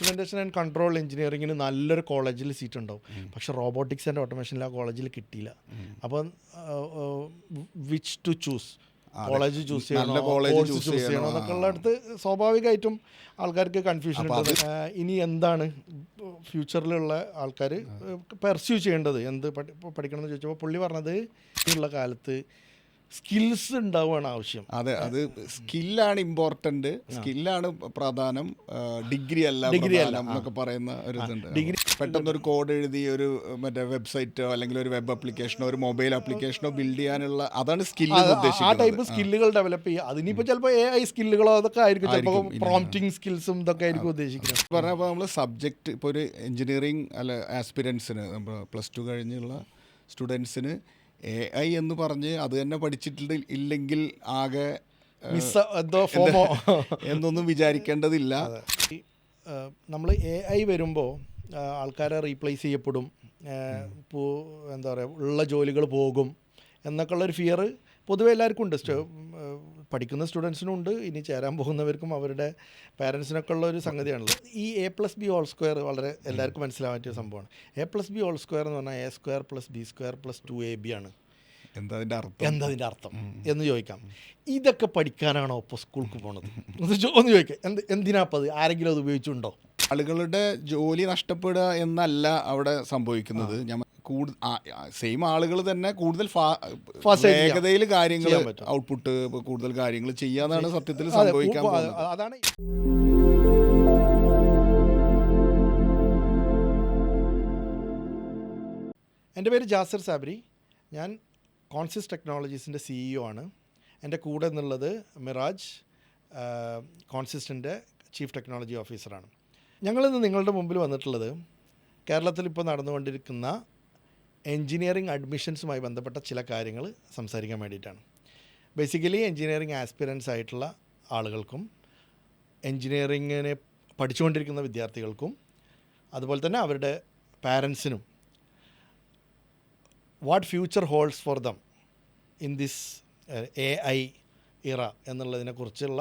Instrumentation and control എഞ്ചിനീയറിങ്ങിന് നല്ലൊരു കോളേജിൽ സീറ്റ് ഉണ്ടാവും. പക്ഷെ റോബോട്ടിക്സ് ആൻഡ് ഓട്ടോമേഷനിൽ ആ കോളേജിൽ കിട്ടിയില്ല. അപ്പം which to choose, college choose ചെയ്യണോ കോഴ്സ് ചൂസ് ചെയ്യണോ എന്നൊക്കെ ഉള്ളടത്ത് സ്വാഭാവികമായിട്ടും ആൾക്കാർക്ക് കൺഫ്യൂഷൻ ഉണ്ട്. ഇനി എന്താണ് ഫ്യൂച്ചറിലുള്ള ആൾക്കാർ പെർസ്യൂ ചെയ്യേണ്ടത്, എന്ത് പഠിക്കണം എന്ന് ചോദിച്ചപ്പോൾ പുള്ളി പറഞ്ഞത് ഉള്ള കാലത്ത് സ്കിൽസ് ഉണ്ടാവുകയാണ് ആവശ്യം. അതെ, അത് സ്കില്ലാണ് ഇമ്പോർട്ടന്റ്, സ്കില്ലാണ് പ്രധാനം, ഡിഗ്രി അല്ല എന്നൊക്കെ പറയുന്ന ഒരു ഇതുണ്ട്. ഡിഗ്രി പെട്ടെന്നൊരു കോഡ് എഴുതി ഒരു മറ്റേ വെബ്സൈറ്റോ അല്ലെങ്കിൽ ഒരു വെബ് ആപ്ലിക്കേഷനോ ഒരു മൊബൈൽ ആപ്ലിക്കേഷനോ ബിൽഡ് ചെയ്യാനുള്ള അതാണ് സ്കില്ല് ഉദ്ദേശിക്കുന്നത്. ആ ടൈപ്പ് സ്കില്ലുകൾ ഡെവലപ്പ് ചെയ്യുക. അതിനിപ്പോൾ ചിലപ്പോൾ AI സ്കില്ലുകളോ അതൊക്കെ ആയിരിക്കും, ചിലപ്പോൾ പ്രോംപ്റ്റിംഗ് സ്കിൽസും ഇതൊക്കെ ആയിരിക്കും ഉദ്ദേശിക്കുന്നത്. പറഞ്ഞപ്പോൾ നമ്മൾ സബ്ജക്റ്റ് ഇപ്പോൾ ഒരു എഞ്ചിനീയറിംഗ് അല്ല ആസ്പിരൻസിന് +2 കഴിഞ്ഞുള്ള സ്റ്റുഡൻസിന് AI എന്ന് പറഞ്ഞ് അത് തന്നെ പഠിച്ചിട്ട് ഇല്ലെങ്കിൽ ആകെ എന്നൊന്നും വിചാരിക്കേണ്ടതില്ല. നമ്മൾ AI വരുമ്പോൾ ആൾക്കാരെ റീപ്ലേസ് ചെയ്യപ്പെടും, എന്താ പറയുക, ഉള്ള ജോലികൾ പോകും എന്നൊക്കെ ഉള്ളൊരു ഫിയർ പൊതുവെ എല്ലാവർക്കും ഉണ്ട്. പഠിക്കുന്ന സ്റ്റുഡൻസിനും ഉണ്ട്, ഇനി ചേരാൻ പോകുന്നവർക്കും അവരുടെ പാരൻസിനൊക്കെ ഉള്ള ഒരു സംഗതിയാണല്ലോ. ഈ A+B² വളരെ എല്ലാവർക്കും മനസ്സിലാൻ പറ്റിയ സംഭവമാണ്. A+B² എന്ന് പറഞ്ഞാൽ A² + B² + 2AB ആണ്. എന്താ അതിൻ്റെ അർത്ഥം എന്ന് ചോദിക്കാം. ഇതൊക്കെ പഠിക്കാനാണോ ഇപ്പോൾ സ്കൂൾക്ക് പോണത് ഒന്ന് ചോദിക്കാം. എന്തിനാപ്പോൾ അത്? ആരെങ്കിലും അത് ഉപയോഗിച്ചിട്ടുണ്ടോ? ആളുകളുടെ ജോലി നഷ്ടപ്പെടുക എന്നല്ല അവിടെ സംഭവിക്കുന്നത്. സെയിം ആളുകൾ തന്നെ കൂടുതൽ വേഗതയിൽ കാര്യങ്ങൾ ഔട്ട്പുട്ട് കൂടുതൽ കാര്യങ്ങൾ ചെയ്യാന്നാണ് സത്യത്തിൽ സംഭവിക്കാൻ പോകുന്നത്. അതാണ് എൻ്റെ പേര് ജാസിർ സാബരി. ഞാൻ കോൺസിസ് ടെക്നോളജീസിൻ്റെ CEO ആണ്. എൻ്റെ കൂടെ നിന്നുള്ളത് മിറാജ്, കോൺസിസ്റ്റിൻ്റെ ചീഫ് ടെക്നോളജി ഓഫീസറാണ്. ഞങ്ങളിന്ന് നിങ്ങളുടെ മുമ്പിൽ വന്നിട്ടുള്ളത് കേരളത്തിൽ ഇപ്പോൾ നടന്നുകൊണ്ടിരിക്കുന്ന എൻജിനീയറിംഗ് അഡ്മിഷൻസുമായി ബന്ധപ്പെട്ട ചില കാര്യങ്ങൾ സംസാരിക്കാൻ വേണ്ടിയിട്ടാണ്. ബേസിക്കലി എൻജിനീയറിംഗ് ആസ്പിരൻസ് ആയിട്ടുള്ള ആളുകൾക്കും എൻജിനീയറിങ്ങിനെ പഠിച്ചുകൊണ്ടിരിക്കുന്ന വിദ്യാർത്ഥികൾക്കും അതുപോലെ തന്നെ അവരുടെ പാരൻസിനും what future holds for them in this AI era എന്നുള്ളതിനെക്കുറിച്ചുള്ള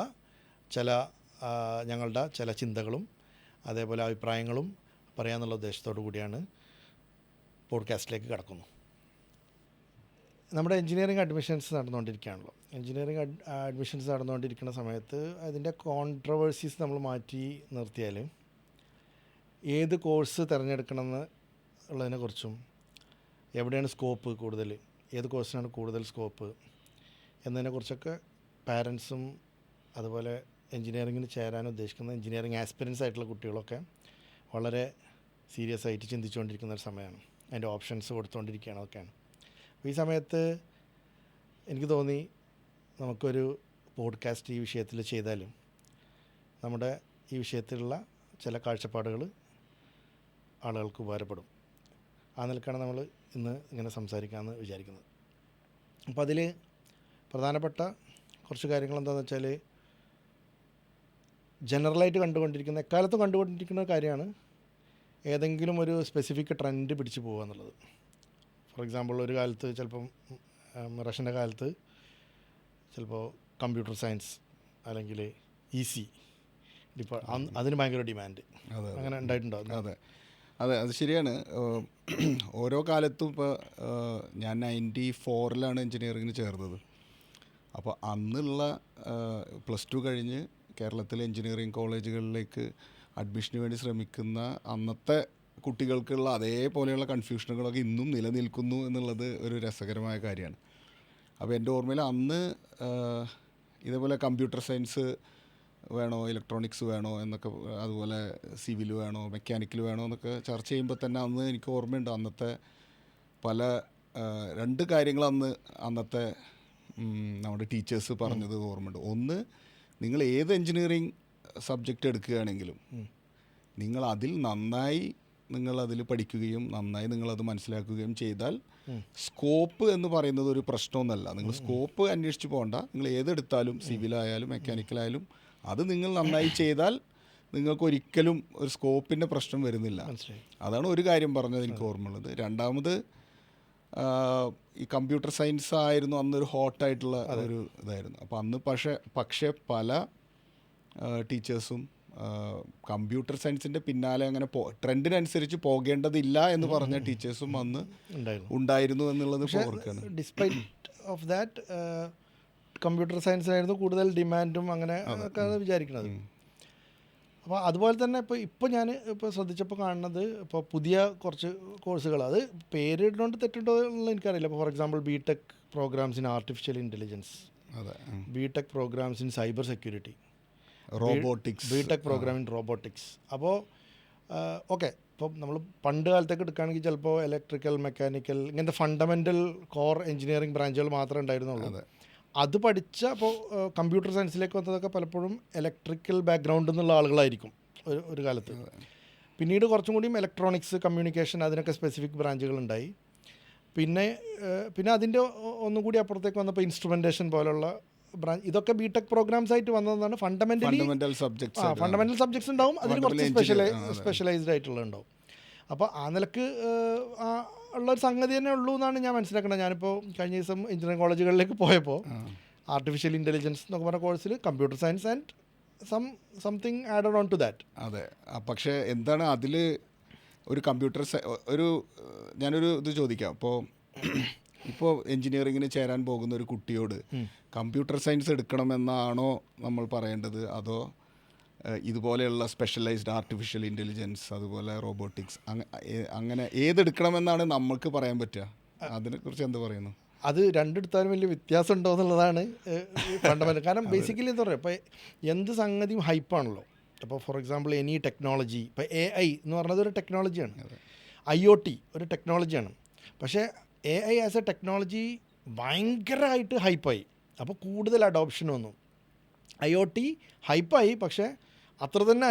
ഞങ്ങളുടെ ചില ചിന്തകളും അതേപോലെ അഭിപ്രായങ്ങളും പറയാമെന്നുള്ള ഉദ്ദേശത്തോടു കൂടിയാണ് പോഡ്കാസ്റ്റിലേക്ക് കടക്കുന്നു. നമ്മുടെ എൻജിനീയറിംഗ് അഡ്മിഷൻസ് നടന്നുകൊണ്ടിരിക്കുകയാണല്ലോ. എൻജിനീയറിംഗ് അഡ്മിഷൻസ് നടന്നുകൊണ്ടിരിക്കുന്ന സമയത്ത് അതിൻ്റെ കോൺട്രവേഴ്സീസ് നമ്മൾ മാറ്റി നിർത്തിയാൽ ഏത് കോഴ്സ് തിരഞ്ഞെടുക്കണമെന്ന് ഉള്ളതിനെക്കുറിച്ചും എവിടെയാണ് സ്കോപ്പ് കൂടുതൽ, ഏത് കോഴ്സിനാണ് കൂടുതൽ സ്കോപ്പ് എന്നതിനെക്കുറിച്ചൊക്കെ പാരൻസും അതുപോലെ എൻജിനീയറിങ്ങിന് ചേരാൻ ഉദ്ദേശിക്കുന്ന എൻജിനീയറിംഗ് ആസ്പിരൻസ് ആയിട്ടുള്ള കുട്ടികളൊക്കെ വളരെ സീരിയസ് ആയിട്ട് ചിന്തിച്ചുകൊണ്ടിരിക്കുന്ന ഒരു സമയമാണ്. അതിൻ്റെ ഓപ്ഷൻസ് കൊടുത്തുകൊണ്ടിരിക്കുകയാണ്. അതൊക്കെയാണ്. അപ്പോൾ ഈ സമയത്ത് എനിക്ക് തോന്നി നമുക്കൊരു പോഡ്കാസ്റ്റ് ഈ വിഷയത്തിൽ ചെയ്താൽ നമ്മുടെ ഈ വിഷയത്തിലുള്ള ചില കാഴ്ചപ്പാടുകൾ ആളുകൾക്ക് ഉപകാരപ്പെടും. ആ നിലക്കാണ് നമ്മൾ ഇന്ന് ഇങ്ങനെ സംസാരിക്കാമെന്ന് വിചാരിക്കുന്നത്. അപ്പോൾ അതിൽ പ്രധാനപ്പെട്ട കുറച്ച് കാര്യങ്ങൾ എന്താണെന്ന് വെച്ചാൽ, ജനറലായിട്ട് എക്കാലത്തും കണ്ടുകൊണ്ടിരിക്കുന്ന കാര്യമാണ് ഏതെങ്കിലും ഒരു സ്പെസിഫിക് ട്രെൻഡ് പിടിച്ച് പോകുക എന്നുള്ളത്. ഫോർ എക്സാമ്പിൾ, ഒരു കാലത്ത് ചിലപ്പം റഷ്യൻ്റെ കാലത്ത് ചിലപ്പോൾ കമ്പ്യൂട്ടർ സയൻസ് അല്ലെങ്കിൽ EC ഇപ്പോൾ അതിന് ഭയങ്കര ഡിമാൻഡ് അങ്ങനെ ഉണ്ടായിട്ടുണ്ടോ? അതെ, അത് ശരിയാണ്. ഓരോ കാലത്തും ഇപ്പോൾ ഞാൻ 94 എഞ്ചിനീയറിങ്ങിന് ചേർന്നത്. അപ്പോൾ അന്നുള്ള +2 കഴിഞ്ഞ് കേരളത്തിലെ എഞ്ചിനീയറിംഗ് കോളേജുകളിലേക്ക് അഡ്മിഷന് വേണ്ടി ശ്രമിക്കുന്ന അന്നത്തെ കുട്ടികൾക്കുള്ള അതേപോലെയുള്ള കൺഫ്യൂഷനുകളൊക്കെ ഇന്നും നിലനിൽക്കുന്നു എന്നുള്ളത് ഒരു രസകരമായ കാര്യമാണ്. അപ്പോൾ എൻ്റെ ഓർമ്മയിൽ അന്ന് ഇതേപോലെ കമ്പ്യൂട്ടർ സയൻസ് വേണോ ഇലക്ട്രോണിക്സ് വേണോ എന്നൊക്കെ, അതുപോലെ സിവിൽ വേണോ മെക്കാനിക്കൽ വേണോ എന്നൊക്കെ ചർച്ച ചെയ്യുമ്പോൾ തന്നെ അന്ന് എനിക്ക് ഓർമ്മയുണ്ട് അന്നത്തെ പല 2 കാര്യങ്ങൾ അന്നത്തെ നമ്മുടെ ടീച്ചേഴ്സ് പറഞ്ഞത് ഓർമ്മയുണ്ട്. ഒന്ന്, നിങ്ങൾ ഏത് എൻജിനീയറിംഗ് സബ്ജക്റ്റ് എടുക്കുകയാണെങ്കിലും നിങ്ങളതിൽ നന്നായി നിങ്ങളതിൽ പഠിക്കുകയും നന്നായി നിങ്ങളത് മനസ്സിലാക്കുകയും ചെയ്താൽ സ്കോപ്പ് എന്ന് പറയുന്നത് ഒരു പ്രശ്നമൊന്നുമല്ല. നിങ്ങൾ സ്കോപ്പ് അന്വേഷിച്ച് പോകണ്ട. നിങ്ങൾ ഏതെടുത്താലും സിവിലായാലും മെക്കാനിക്കലായാലും അത് നിങ്ങൾ നന്നായി ചെയ്താൽ നിങ്ങൾക്ക് ഒരിക്കലും ഒരു സ്കോപ്പിൻ്റെ പ്രശ്നം വരുന്നില്ല. അതാണ് ഒരു കാര്യം പറഞ്ഞത് എനിക്ക് ഓർമ്മയുള്ളത്. രണ്ടാമത്, ഈ കമ്പ്യൂട്ടർ സയൻസ് ആയിരുന്നു അന്നൊരു ഹോട്ടായിട്ടുള്ള ഒരു ഇതായിരുന്നു. അപ്പോൾ അന്ന് പക്ഷേ പല ടീച്ചേഴ്സും കമ്പ്യൂട്ടർ സയൻസിൻ്റെ പിന്നാലെ അങ്ങനെ ട്രെൻഡിനനുസരിച്ച് പോകേണ്ടതില്ല എന്ന് പറഞ്ഞ ടീച്ചേഴ്സും അന്ന് ഉണ്ടായിരുന്നു എന്നുള്ളത് ഓർക്കുകയാണ്. ഡിസ്പൈറ്റ് ഓഫ് ദാറ്റ് കമ്പ്യൂട്ടർ സയൻസിനായിരുന്നു കൂടുതൽ ഡിമാൻഡും അങ്ങനെ ഒക്കെ വിചാരിക്കുന്നത്. അപ്പോൾ അതുപോലെ തന്നെ ഇപ്പോൾ ഞാൻ ശ്രദ്ധിച്ചപ്പോൾ കാണുന്നത് ഇപ്പോൾ പുതിയ കുറച്ച് കോഴ്സുകൾ, അത് പേരിടുകൊണ്ട് തെറ്റുണ്ടോ എന്നുള്ള എനിക്കറിയില്ല. ഇപ്പോൾ for example BTech programs in artificial intelligence, BTech programs in cyber security, robotics, BTech program in robotics. അപ്പോൾ ഓക്കെ, ഇപ്പോൾ നമ്മൾ പണ്ട് കാലത്തേക്ക് എടുക്കുകയാണെങ്കിൽ ചിലപ്പോൾ ഇലക്ട്രിക്കൽ, മെക്കാനിക്കൽ ഇങ്ങനത്തെ ഫണ്ടമെൻ്റൽ കോർ എഞ്ചിനീയറിംഗ് ബ്രാഞ്ചുകൾ മാത്രമേ ഉണ്ടായിരുന്നുള്ളൂ. അത് പഠിച്ച അപ്പോൾ കമ്പ്യൂട്ടർ സയൻസിലേക്ക് വന്നതൊക്കെ പലപ്പോഴും ഇലക്ട്രിക്കൽ ബാക്ക്ഗ്രൗണ്ടിൽ നിന്നുള്ള ആളുകളായിരിക്കും ഒരു കാലത്ത്. പിന്നീട് കുറച്ചും കൂടിയും ഇലക്ട്രോണിക്സ്, കമ്മ്യൂണിക്കേഷൻ അതിനൊക്കെ സ്പെസിഫിക് ബ്രാഞ്ചുകളുണ്ടായി. പിന്നെ അതിൻ്റെ ഒന്നും കൂടി അപ്പുറത്തേക്ക് വന്നപ്പോൾ ഇൻസ്ട്രുമെൻറ്റേഷൻ പോലുള്ള ബ്രാഞ്ച്, ഇതൊക്കെ ബി.ടെക് പ്രോഗ്രാംസ് ആയിട്ട് വന്നതാണ്. ഫണ്ടമെൻ്റൽ സബ്ജക്ട്സ് ഉണ്ടാവും, അതിന് കുറച്ച് സ്പെഷ്യലൈസ്ഡ് ആയിട്ടുള്ള ഉണ്ടാവും. അപ്പോൾ ആ നിലക്ക് ഉള്ളൊരു സംഗതി തന്നെ ഉള്ളൂ എന്നാണ് ഞാൻ മനസ്സിലാക്കുന്നത്. ഞാനിപ്പോൾ കഴിഞ്ഞ ദിവസം എഞ്ചിനീയറിംഗ് കോളേജുകളിലേക്ക് പോയപ്പോൾ ആർട്ടിഫിഷ്യൽ ഇൻ്റലിജൻസ് എന്നൊക്കെ പറഞ്ഞ കോഴ്സിൽ computer science and something added on to that. അതെ, പക്ഷേ എന്താണ് അതിൽ ഒരു കമ്പ്യൂട്ടർ ഞാനൊരു ഇത് ചോദിക്കാം. ഇപ്പോൾ എൻജിനീയറിങ്ങിന് ചേരാൻ പോകുന്ന ഒരു കുട്ടിയോട് കമ്പ്യൂട്ടർ സയൻസ് എടുക്കണമെന്നാണോ നമ്മൾ പറയേണ്ടത്, അതോ ഇതുപോലെയുള്ള സ്പെഷ്യലൈസ്ഡ് ആർട്ടിഫിഷ്യൽ ഇൻ്റലിജൻസ്, അതുപോലെ റോബോട്ടിക്സ്, അങ്ങനെ ഏതെടുക്കണമെന്നാണ് നമുക്ക് പറയാൻ പറ്റുക? അതിനെക്കുറിച്ച് എന്ത് പറയുന്നു? അത് രണ്ടെടുത്താലും വലിയ വ്യത്യാസം ഉണ്ടോ എന്നുള്ളതാണ് ഫണ്ടമെൻ്റൽ. കാരണം ബേസിക്കലി എന്താ പറയുക, ഇപ്പോൾ എന്ത് സംഗതിയും ഹൈപ്പാണല്ലോ. അപ്പോൾ ഫോർ എക്സാമ്പിൾ എനി ടെക്നോളജി, ഇപ്പോൾ AI എന്ന് പറഞ്ഞത് ഒരു ടെക്നോളജിയാണ്, IoT ഒരു ടെക്നോളജിയാണ്. പക്ഷേ AI ആസ് എ ടെക്നോളജി ഭയങ്കരമായിട്ട് ഹൈപ്പായി, അപ്പോൾ കൂടുതൽ അഡോപ്ഷൻ വന്നു. IoT ഹൈപ്പായി, പക്ഷേ അത്ര തന്നെ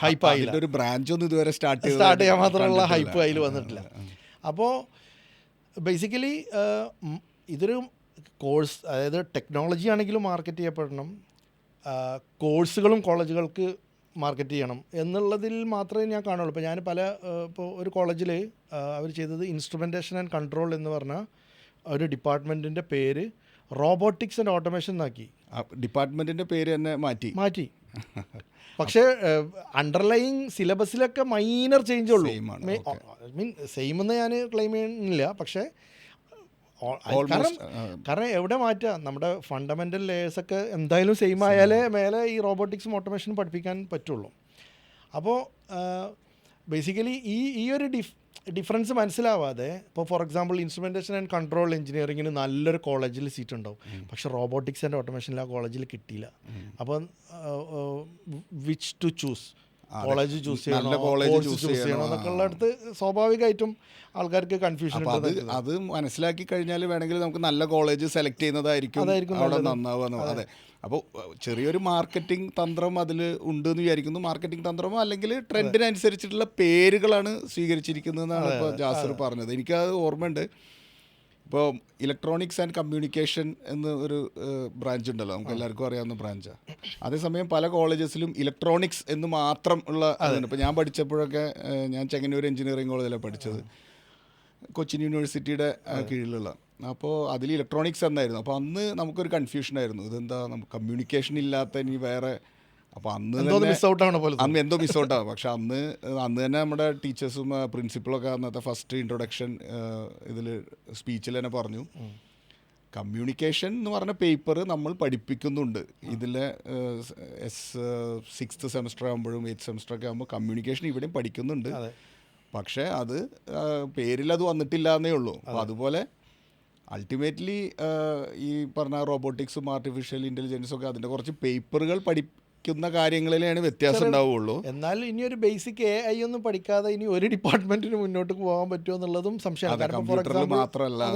ഹൈപ്പായില്ല. ഒരു ബ്രാഞ്ചൊന്നും ഇതുവരെ സ്റ്റാർട്ട് ചെയ്യാൻ മാത്രമുള്ള ഹൈപ്പ് അതിൽ വന്നിട്ടില്ല. അപ്പോൾ ബേസിക്കലി ഇതൊരു കോഴ്സ്, അതായത് ടെക്നോളജി ആണെങ്കിലും മാർക്കറ്റ് ചെയ്യപ്പെടണം, കോഴ്സുകളും കോളേജുകൾക്ക് മാർക്കറ്റ് ചെയ്യണം എന്നുള്ളതിൽ മാത്രമേ ഞാൻ കാണുള്ളൂ. ഇപ്പോൾ ഞാൻ ഇപ്പോൾ ഒരു കോളേജിൽ അവർ ചെയ്തത് ഇൻസ്ട്രുമെൻറ്റേഷൻ ആൻഡ് കൺട്രോൾ എന്ന് പറഞ്ഞ ഒരു ഡിപ്പാർട്ട്മെൻറ്റിൻ്റെ പേര് റോബോട്ടിക്സ് ആൻഡ് ഓട്ടോമേഷൻ എന്നാക്കി. ഡിപ്പാർട്ട്മെൻറ്റിൻ്റെ പേര് തന്നെ മാറ്റി. പക്ഷേ അണ്ടർലൈങ് സിലബസിലൊക്കെ മൈനർ ചേഞ്ച് ഉള്ളൂ. സെയിം എന്ന് ഞാൻ ക്ലെയിം ചെയ്യുന്നില്ല, പക്ഷേ കാരണം എവിടെ മാറ്റുക, നമ്മുടെ ഫണ്ടമെൻ്റൽ ലേയേഴ്സൊക്കെ എന്തായാലും സെയിം ആയാലേ മേലെ ഈ റോബോട്ടിക്സും ഓട്ടോമേഷനും പഠിപ്പിക്കാൻ പറ്റുള്ളൂ. അപ്പോൾ ബേസിക്കലി ഈ ഒരു ഡിഫറൻസ് മനസ്സിലാവാതെ, ഇപ്പോൾ for example instrumentation and control എഞ്ചിനീയറിങ്ങിന് നല്ലൊരു കോളേജിൽ സീറ്റ് ഉണ്ടാവും, പക്ഷേ റോബോട്ടിക്സ് ആൻഡ് ഓട്ടോമേഷനിൽ ആ കോളേജിൽ കിട്ടിയില്ല. അപ്പോൾ which to choose, college choose ചെയ്യണോ, കോഴ്സ് ചൂസ് ചെയ്യണോ എന്നൊക്കെ ഉള്ളടത്ത് സ്വാഭാവികമായിട്ടും ആൾക്കാർക്ക് കൺഫ്യൂഷൻ ഉണ്ട്. അത് മനസ്സിലാക്കി കഴിഞ്ഞാൽ വേണമെങ്കിൽ നമുക്ക് നല്ല കോളേജ് സെലക്ട് ചെയ്യുന്നതായിരിക്കും അവിടെ നന്നാവുക. അതെ, അപ്പോൾ ചെറിയൊരു മാർക്കറ്റിംഗ് തന്ത്രം അതിൽ ഉണ്ടെന്ന് വിചാരിക്കുന്നു. മാർക്കറ്റിംഗ് തന്ത്രമോ അല്ലെങ്കിൽ ട്രെൻഡിനനുസരിച്ചിട്ടുള്ള പേരുകളാണ് സ്വീകരിച്ചിരിക്കുന്നതെന്നാണ് ഇപ്പോൾ ജാസിർ പറഞ്ഞത്. എനിക്കത് ഓർമ്മയുണ്ട്. ഇപ്പോൾ ഇലക്ട്രോണിക്സ് ആൻഡ് കമ്മ്യൂണിക്കേഷൻ എന്ന ഒരു ബ്രാഞ്ച് ഉണ്ടല്ലോ, നമുക്ക് എല്ലാവർക്കും അറിയാവുന്ന ബ്രാഞ്ചാണ്. അതേസമയം പല കോളേജസിലും ഇലക്ട്രോണിക്സ് എന്ന് മാത്രം ഉള്ള അതുണ്ട്. ഇപ്പോൾ ഞാൻ പഠിച്ചപ്പോഴൊക്കെ ഞാൻ ചെങ്ങന്നൂർ എഞ്ചിനീയറിംഗ് കോളേജിലാണ് പഠിച്ചത്, കൊച്ചിൻ യൂണിവേഴ്സിറ്റിയുടെ കീഴിലുള്ള. അപ്പോൾ അതിൽ ഇലക്ട്രോണിക്സ് എന്നായിരുന്നു. അപ്പോൾ അന്ന് നമുക്കൊരു കൺഫ്യൂഷനായിരുന്നു, ഇതെന്താ നമുക്ക് കമ്മ്യൂണിക്കേഷൻ ഇല്ലാത്ത ഇനി വേറെ. അപ്പോൾ അന്ന് എന്തോ മിസ് ഔട്ടാണ്. പക്ഷെ അന്ന് തന്നെ നമ്മുടെ ടീച്ചേഴ്സും പ്രിൻസിപ്പളൊക്കെ അന്നത്തെ ഫസ്റ്റ് ഇൻട്രൊഡക്ഷൻ ഇതിൽ സ്പീച്ചിൽ തന്നെ പറഞ്ഞു, കമ്മ്യൂണിക്കേഷൻ എന്ന് പറഞ്ഞ പേപ്പർ നമ്മൾ പഠിപ്പിക്കുന്നുണ്ട്. ഇതിലെ 6th സെമസ്റ്റർ ആകുമ്പോഴും 8th സെമസ്റ്ററൊക്കെ ആകുമ്പോൾ കമ്മ്യൂണിക്കേഷൻ ഇവിടെയും പഠിക്കുന്നുണ്ട്, പക്ഷേ അത് പേരിലത് വന്നിട്ടില്ല എന്നേ ഉള്ളൂ. അപ്പോൾ അതുപോലെ അൾട്ടിമേറ്റ്ലി ഈ പറഞ്ഞ റോബോട്ടിക്സും ആർട്ടിഫിഷ്യൽ ഇൻ്റലിജൻസും ഒക്കെ അതിൻ്റെ കുറച്ച് പേപ്പറുകൾ പഠിക്കുന്ന കാര്യങ്ങളിലാണ് വ്യത്യാസം ഉണ്ടാവുകയുള്ളൂ. എന്നാൽ ഇനി ഒരു ബേസിക് AI ഒന്നും പഠിക്കാതെ ഇനി ഒരു ഡിപ്പാർട്ട്മെൻറ്റിന് മുന്നോട്ട് പോകാൻ പറ്റുമോ എന്നുള്ളതും സംശയമാണ്. മാത്രമല്ല,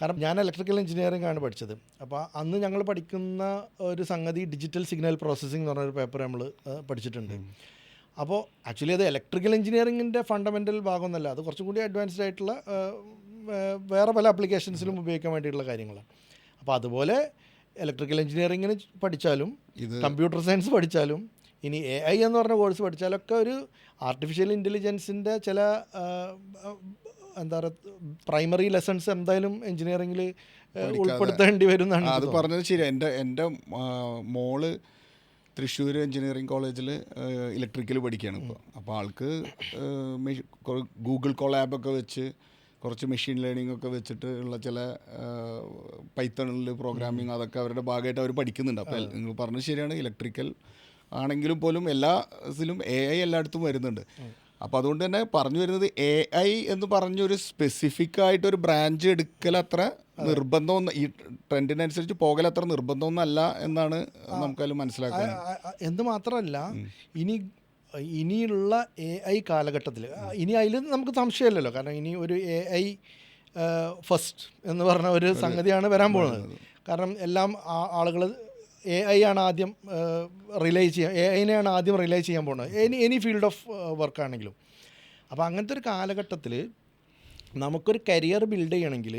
കാരണം ഞാൻ ഇലക്ട്രിക്കൽ എഞ്ചിനീയറിംഗ് ആണ് പഠിച്ചത്. അപ്പോൾ അന്ന് ഞങ്ങൾ പഠിക്കുന്ന ഒരു സംഗതി ഡിജിറ്റൽ സിഗ്നൽ പ്രോസസ്സിംഗ് എന്ന് പറഞ്ഞൊരു പേപ്പർ നമ്മൾ പഠിച്ചിട്ടുണ്ട്. അപ്പോൾ ആക്ച്വലി അത് ഇലക്ട്രിക്കൽ എഞ്ചിനീയറിങ്ങിൻ്റെ ഫണ്ടമെൻ്റൽ ഭാഗമൊന്നുമല്ല, അത് കുറച്ചും കൂടി അഡ്വാൻസ്ഡ് ആയിട്ടുള്ള വേറെ പല ആപ്ലിക്കേഷൻസിലും ഉപയോഗിക്കാൻ വേണ്ടിയിട്ടുള്ള കാര്യങ്ങളാണ്. അപ്പോൾ അതുപോലെ ഇലക്ട്രിക്കൽ എഞ്ചിനീയറിങ്ങിന് പഠിച്ചാലും കമ്പ്യൂട്ടർ സയൻസ് പഠിച്ചാലും ഇനി AI എന്ന് പറഞ്ഞ കോഴ്സ് പഠിച്ചാലൊക്കെ ഒരു ആർട്ടിഫിഷ്യൽ ഇൻ്റലിജൻസിൻ്റെ ചില എന്താ പറയുക പ്രൈമറി ലെസൺസ് എന്തായാലും എഞ്ചിനീയറിങ്ങിൽ ഉൾപ്പെടുത്തേണ്ടി വരും എന്നാണ്. അത് പറഞ്ഞത് ശരിയാണ്. എൻ്റെ മോള് തൃശ്ശൂർ എഞ്ചിനീയറിംഗ് കോളേജിൽ ഇലക്ട്രിക്കൽ പഠിക്കുകയാണ് ഇപ്പോൾ. അപ്പോൾ ആൾക്ക് ഗൂഗിൾ കൊളാബൊക്കെ വെച്ച് കുറച്ച് മെഷീൻ ലേണിംഗ് ഒക്കെ വെച്ചിട്ട് ഉള്ള ചില പൈത്തണിൽ പ്രോഗ്രാമിങ് അതൊക്കെ അവരുടെ ഭാഗമായിട്ട് അവർ പഠിക്കുന്നുണ്ട്. അപ്പോൾ നിങ്ങൾ പറഞ്ഞത് ശരിയാണ്, ഇലക്ട്രിക്കൽ ആണെങ്കിലും പോലും എല്ലാ ഇതിലും AI എല്ലായിടത്തും വരുന്നുണ്ട്. അപ്പോൾ അതുകൊണ്ട് തന്നെ പറഞ്ഞു വരുന്നത് AI എന്ന് പറഞ്ഞൊരു സ്പെസിഫിക് ആയിട്ടൊരു ബ്രാഞ്ച് എടുക്കൽ അത്ര നിർബന്ധമൊന്നും, ഈ ട്രെൻഡിനനുസരിച്ച് പോകൽ അത്ര നിർബന്ധമൊന്നുമല്ല എന്നാണ് നമുക്കതിൽ മനസ്സിലാക്കുന്നത്. എന്ന് മാത്രമല്ല, ഇനിയുള്ള AI കാലഘട്ടത്തിൽ ഇനി അതിൽ നമുക്ക് സംശയമില്ലല്ലോ, കാരണം ഇനി ഒരു AI ഫസ്റ്റ് എന്ന് പറഞ്ഞ ഒരു സംഗതിയാണ് വരാൻ പോകുന്നത്. കാരണം എല്ലാം ആളുകൾ AI ആണ് ആദ്യം റിലൈ ചെയ്യാൻ, AIനെയാണ് ആദ്യം റിലൈ ചെയ്യാൻ പോകുന്നത്, എനി ഫീൽഡ് ഓഫ് വർക്കാണെങ്കിലും. അപ്പോൾ അങ്ങനത്തെ ഒരു കാലഘട്ടത്തിൽ നമുക്കൊരു കരിയർ ബിൽഡ് ചെയ്യണമെങ്കിൽ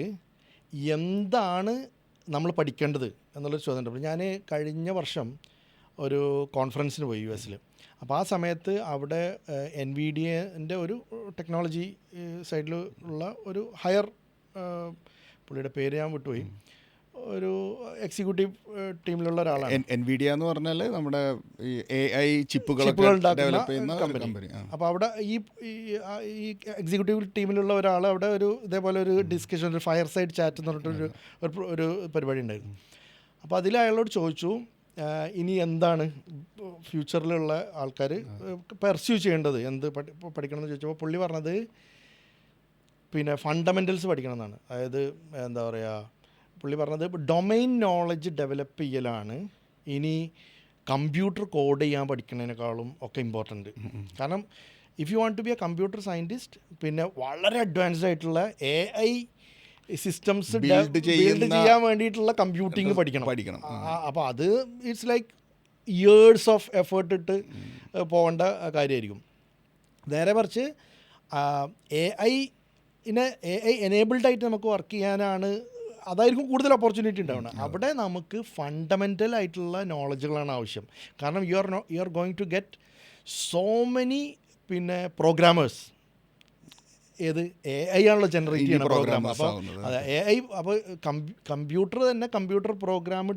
എന്താണ് നമ്മൾ പഠിക്കേണ്ടത് എന്നുള്ളൊരു ചോദ്യം ഉണ്ട്. അപ്പോൾ ഞാൻ കഴിഞ്ഞ വർഷം ഒരു കോൺഫറൻസിന് പോയി US. അപ്പോൾ ആ സമയത്ത് അവിടെ NVIDIAൻ്റെ ഒരു ടെക്നോളജി സൈഡിൽ ഉള്ള ഒരു ഹയർ, പുള്ളിയുടെ പേര് ഞാൻ വിട്ടുപോയി, ഒരു എക്സിക്യൂട്ടീവ് ടീമിലുള്ള ഒരാളാണ്. NVIDIA എന്ന് പറഞ്ഞാൽ നമ്മുടെ ഈ AI ചിപ്പുകൾ ഡെവലപ്പ് ചെയ്യുന്ന കമ്പനി. അപ്പോൾ അവിടെ ഈ എക്സിക്യൂട്ടീവ് ടീമിലുള്ള ഒരാൾ അവിടെ ഒരു ഇതേപോലെ ഒരു ഡിസ്കഷൻ, ഒരു ഫയർ സൈഡ് ചാറ്റ് എന്ന് പറഞ്ഞിട്ടൊരു ഒരു പരിപാടി ഉണ്ടായിരുന്നു. അപ്പോൾ അതിൽ അയാളോട് ചോദിച്ചു, ഇനി എന്താണ് ഫ്യൂച്ചറിലുള്ള ആൾക്കാർ പെർസ്യൂ ചെയ്യേണ്ടത്, എന്ത് പഠിക്കണമെന്ന് ചോദിച്ചപ്പോൾ പുള്ളി പറഞ്ഞത് പിന്നെ ഫണ്ടമെൻ്റൽസ് പഠിക്കണം എന്നാണ്. അതായത് എന്താ പറയുക, പുള്ളി പറഞ്ഞത് ഡൊമൈൻ നോളജ് ഡെവലപ്പ് ചെയ്യലാണ് ഇനി കമ്പ്യൂട്ടർ കോഡ് ചെയ്യാൻ പഠിക്കുന്നതിനേക്കാളും ഒക്കെ ഇമ്പോർട്ടൻറ്റ്. കാരണം if you want to be a computer scientist, പിന്നെ വളരെ അഡ്വാൻസ്ഡ് ആയിട്ടുള്ള AI സിസ്റ്റംസ് ബിൽഡ് ചെയ്യാൻ വേണ്ടിയിട്ടുള്ള കമ്പ്യൂട്ടിങ് പഠിക്കണം. അപ്പോൾ അത് it's like years of effort ഇട്ട് പോകേണ്ട കാര്യമായിരിക്കും. നേരെ മറിച്ച് AI എനേബിൾഡ് ആയിട്ട് നമുക്ക് വർക്ക് ചെയ്യാനാണ്, അതായിരിക്കും കൂടുതൽ ഓപ്പർച്യൂണിറ്റി ഉണ്ടാവുന്നത്. അവിടെ നമുക്ക് ഫണ്ടമെൻ്റൽ ആയിട്ടുള്ള നോളജുകളാണ് ആവശ്യം. കാരണം you are going to get so many പിന്നെ പ്രോഗ്രാമേഴ്സ്. ഏത് AI ആണല്ലോ ജനറേറ്റ് ചെയ്യുന്ന പ്രോഗ്രാം. അപ്പോൾ അതെ AI, അപ്പോൾ കമ്പ്യൂട്ടർ തന്നെ കമ്പ്യൂട്ടർ പ്രോഗ്രാം